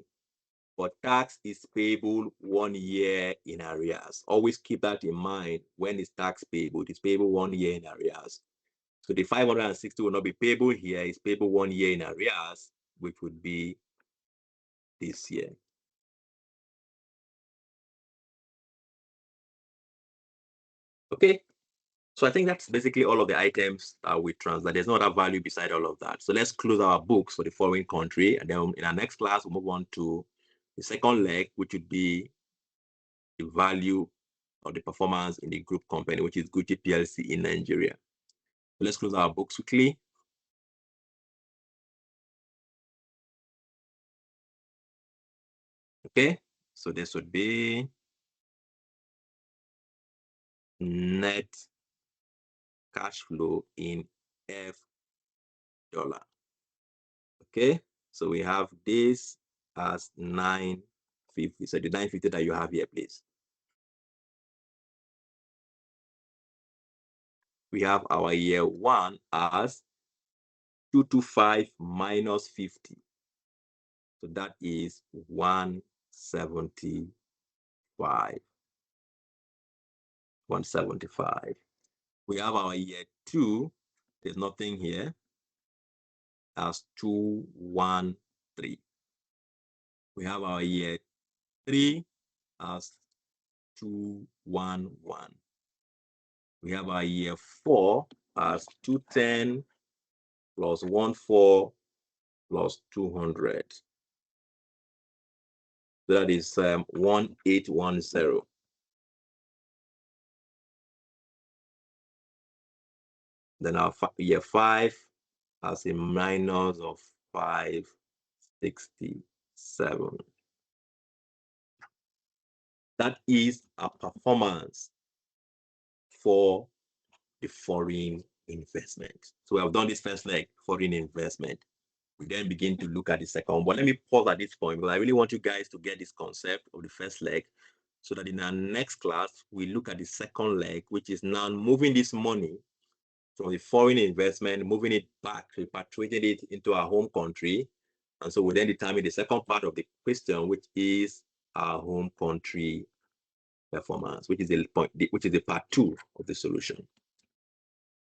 but tax is payable 1 year in arrears. Always keep that in mind. When is tax payable? It is payable 1 year in arrears. So the 560 will not be payable here. It's payable 1 year in arrears, which would be this year. Okay, so I think that's basically all of the items we translate. There's no other value beside all of that. So let's close our books for the foreign country, and then in our next class, we'll move on to the second leg, which would be the value of the performance in the group company, which is Gugi Plc in Nigeria. So let's close our books quickly. Okay, so this would be net cash flow in F dollar. Okay, so we have this as 950. So the 950 that you have here, please. We have our year one as 225 minus 50. So that is 175. 175. We have our year two. There's nothing here. As 213. We have our year three as 211. We have our year four as 210 plus 14 plus 200. That is 1810. Then our year five has a minus of 567. That is a performance for the foreign investment. So we have done this first leg, foreign investment. We then begin to look at the second. But let me pause at this point, because I really want you guys to get this concept of the first leg, so that in our next class, we look at the second leg, which is now moving this money from the foreign investment, moving it back, repatriating it into our home country. And so we then determine the second part of the question, which is our home country performance, which is the point, which is the part two of the solution.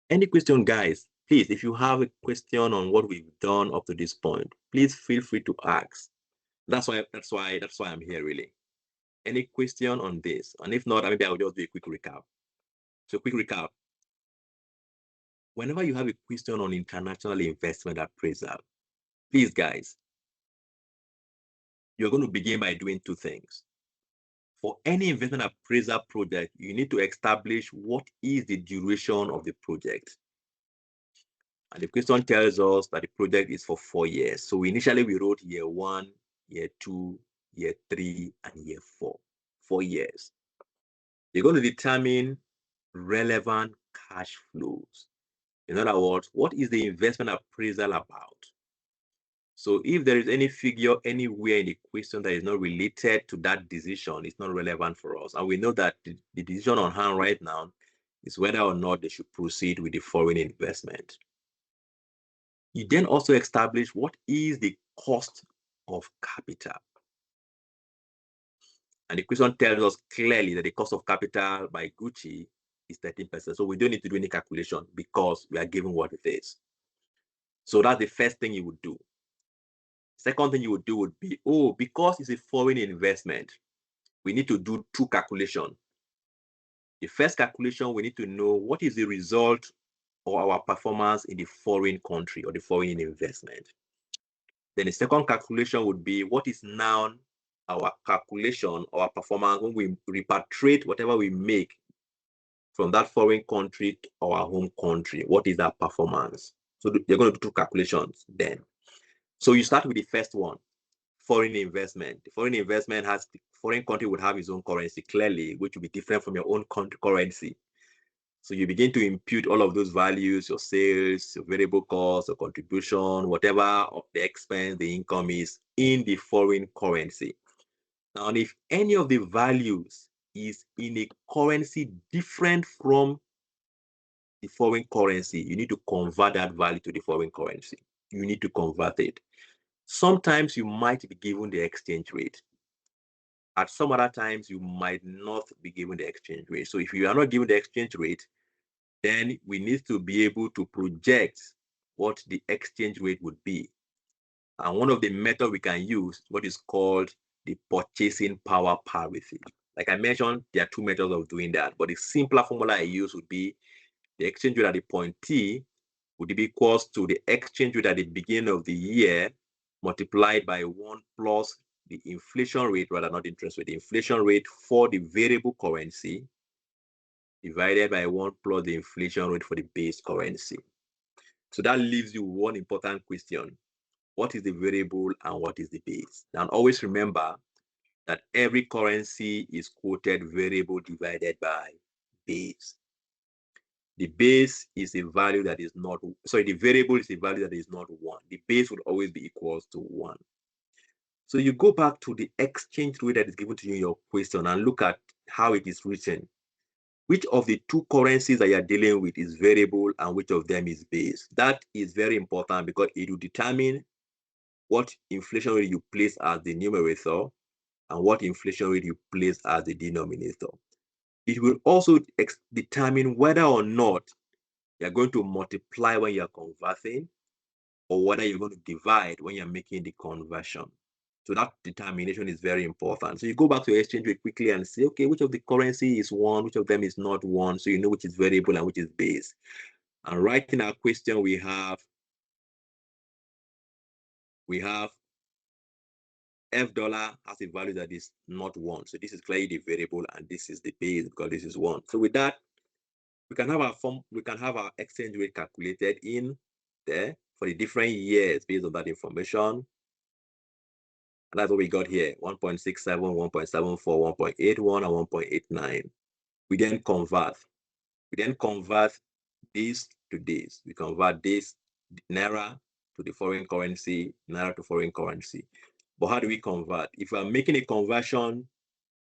Any question, guys? Please, if you have a question on what we've done up to this point, please feel free to ask. That's why I'm here, really. Any question on this? And if not, maybe I'll just do a quick recap. So quick recap. Whenever you have a question on international investment appraisal, please, guys, you're going to begin by doing two things. For any investment appraisal project, you need to establish what is the duration of the project. And the question tells us that the project is for 4 years. So initially we wrote year one, year two, year three, and year four. 4 years. You're going to determine relevant cash flows. In other words, what is the investment appraisal about? So if there is any figure anywhere in the question that is not related to that decision, it's not relevant for us. And we know that the decision on hand right now is whether or not they should proceed with the foreign investment. You then also establish what is the cost of capital. And the question tells us clearly that the cost of capital by Gucci is 13%. So we don't need to do any calculation because we are given what it is. So that's the first thing you would do. Second thing you would do would be, because it's a foreign investment, we need to do two calculations. The first calculation, we need to know what is the result of our performance in the foreign country or the foreign investment. Then the second calculation would be what is now our calculation or our performance when we repatriate whatever we make from that foreign country to our home country. What is our performance? So you're going to do two calculations then. So you start with the first one, foreign investment. The foreign investment has, the foreign country would have its own currency clearly, which will be different from your own country currency. So you begin to impute all of those values, your sales, your variable costs, your contribution, whatever of the expense, the income is in the foreign currency. Now, if any of the values is in a currency different from the foreign currency, you need to convert that value to the foreign currency. You need to convert it. Sometimes you might be given the exchange rate. At some other times, you might not be given the exchange rate. So if you are not given the exchange rate, then we need to be able to project what the exchange rate would be. And one of the methods we can use, what is called the purchasing power parity. Like I mentioned, there are two methods of doing that, but the simpler formula I use would be the exchange rate at the point T would be equals to the exchange rate at the beginning of the year multiplied by 1 plus the inflation rate, rather not interest rate, the inflation rate for the variable currency divided by 1 plus the inflation rate for the base currency. So that leaves you one important question. What is the variable and what is the base? And always remember that every currency is quoted variable divided by base. The base is a value that is not, sorry, the variable is a value that is not 1. The base would always be equals to 1. So you go back to the exchange rate that is given to you in your question and look at how it is written. Which of the two currencies that you're dealing with is variable and which of them is base? That is very important because it will determine what inflation rate you place as the numerator and what inflation rate you place as the denominator. It will also determine whether or not you're going to multiply when you're converting or whether you're going to divide when you're making the conversion. So that determination is very important. So you go back to your exchange rate quickly and say, okay, which of the currency is 1, which of them is not 1, so you know which is variable and which is base. And right in our question, we have F dollar has a value that is not 1. So this is clearly the variable and this is the base because this is 1. So with that, we can have our exchange rate calculated in there for the different years based on that information. And that's what we got here, 1.67, 1.74, 1.81, and 1.89. We then convert this to this. We convert this Naira to the foreign currency, Naira to foreign currency. But how do we convert? If we are making a conversion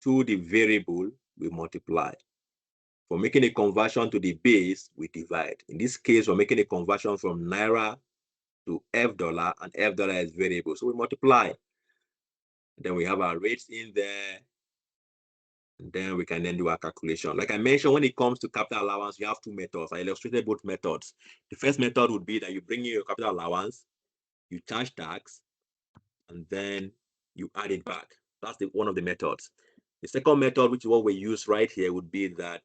to the variable, we multiply. For making a conversion to the base, we divide. In this case, we're making a conversion from Naira to F dollar, and F dollar is variable. So we multiply. Then we have our rates in there. And then we can then do our calculation. Like I mentioned, when it comes to capital allowance, you have two methods. I illustrated both methods. The first method would be that you bring in your capital allowance, you charge tax, and then you add it back. That's one of the methods. The second method, which is what we use right here, would be that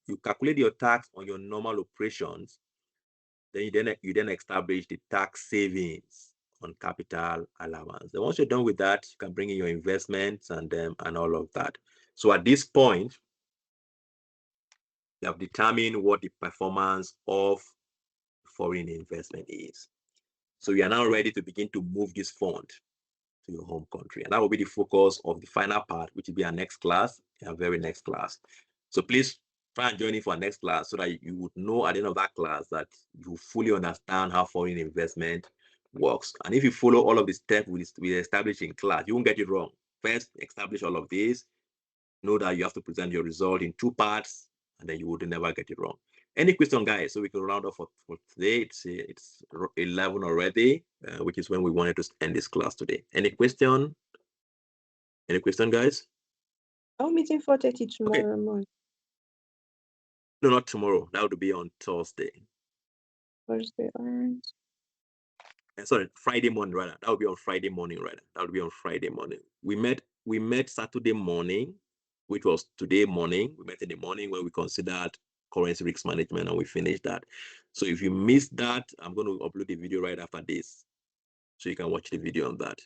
you calculate your tax on your normal operations, then you then establish the tax savings on capital allowance. And once you're done with that, you can bring in your investments and all of that. So at this point, you have determined what the performance of foreign investment is. So you are now ready to begin to move this fund to your home country. And that will be the focus of the final part, which will be our next class, our very next class. So please try and join in for our next class so that you would know at the end of that class that you fully understand how foreign investment works. And if you follow all of the steps we established in class, you won't get it wrong. First, establish all of this. Know that you have to present your result in 2 parts, and then you would never get it wrong. Any question, guys? So we can round off for today. It's 11 already, which is when we wanted to end this class today. Any question? Any question, guys? Our meeting 4:30 tomorrow morning. No, not tomorrow. That would be on Thursday. Thursday, all right. Sorry, Friday morning, rather. That would be on Friday morning, rather. That would be on Friday morning. We met Saturday morning, which was today morning. We met in the morning when we considered currency risk management, and we finished that. So if you missed that, I'm going to upload the video right after this, so you can watch the video on that.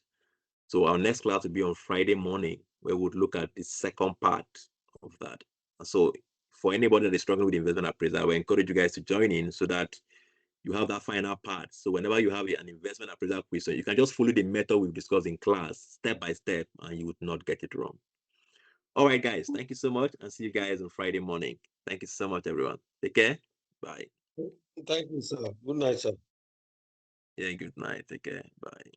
So our next class will be on Friday morning, where we would look at the second part of that. So for anybody that is struggling with investment appraisal, we encourage you guys to join in so that you have that final part. So whenever you have an investment appraisal question, you can just follow the method we've discussed in class, step by step, and you would not get it wrong. All right, guys, thank you so much, and see you guys on Friday morning. Thank you so much, everyone. Take care. Bye. Thank you, sir. Good night, sir. Yeah, good night. Take care. Bye.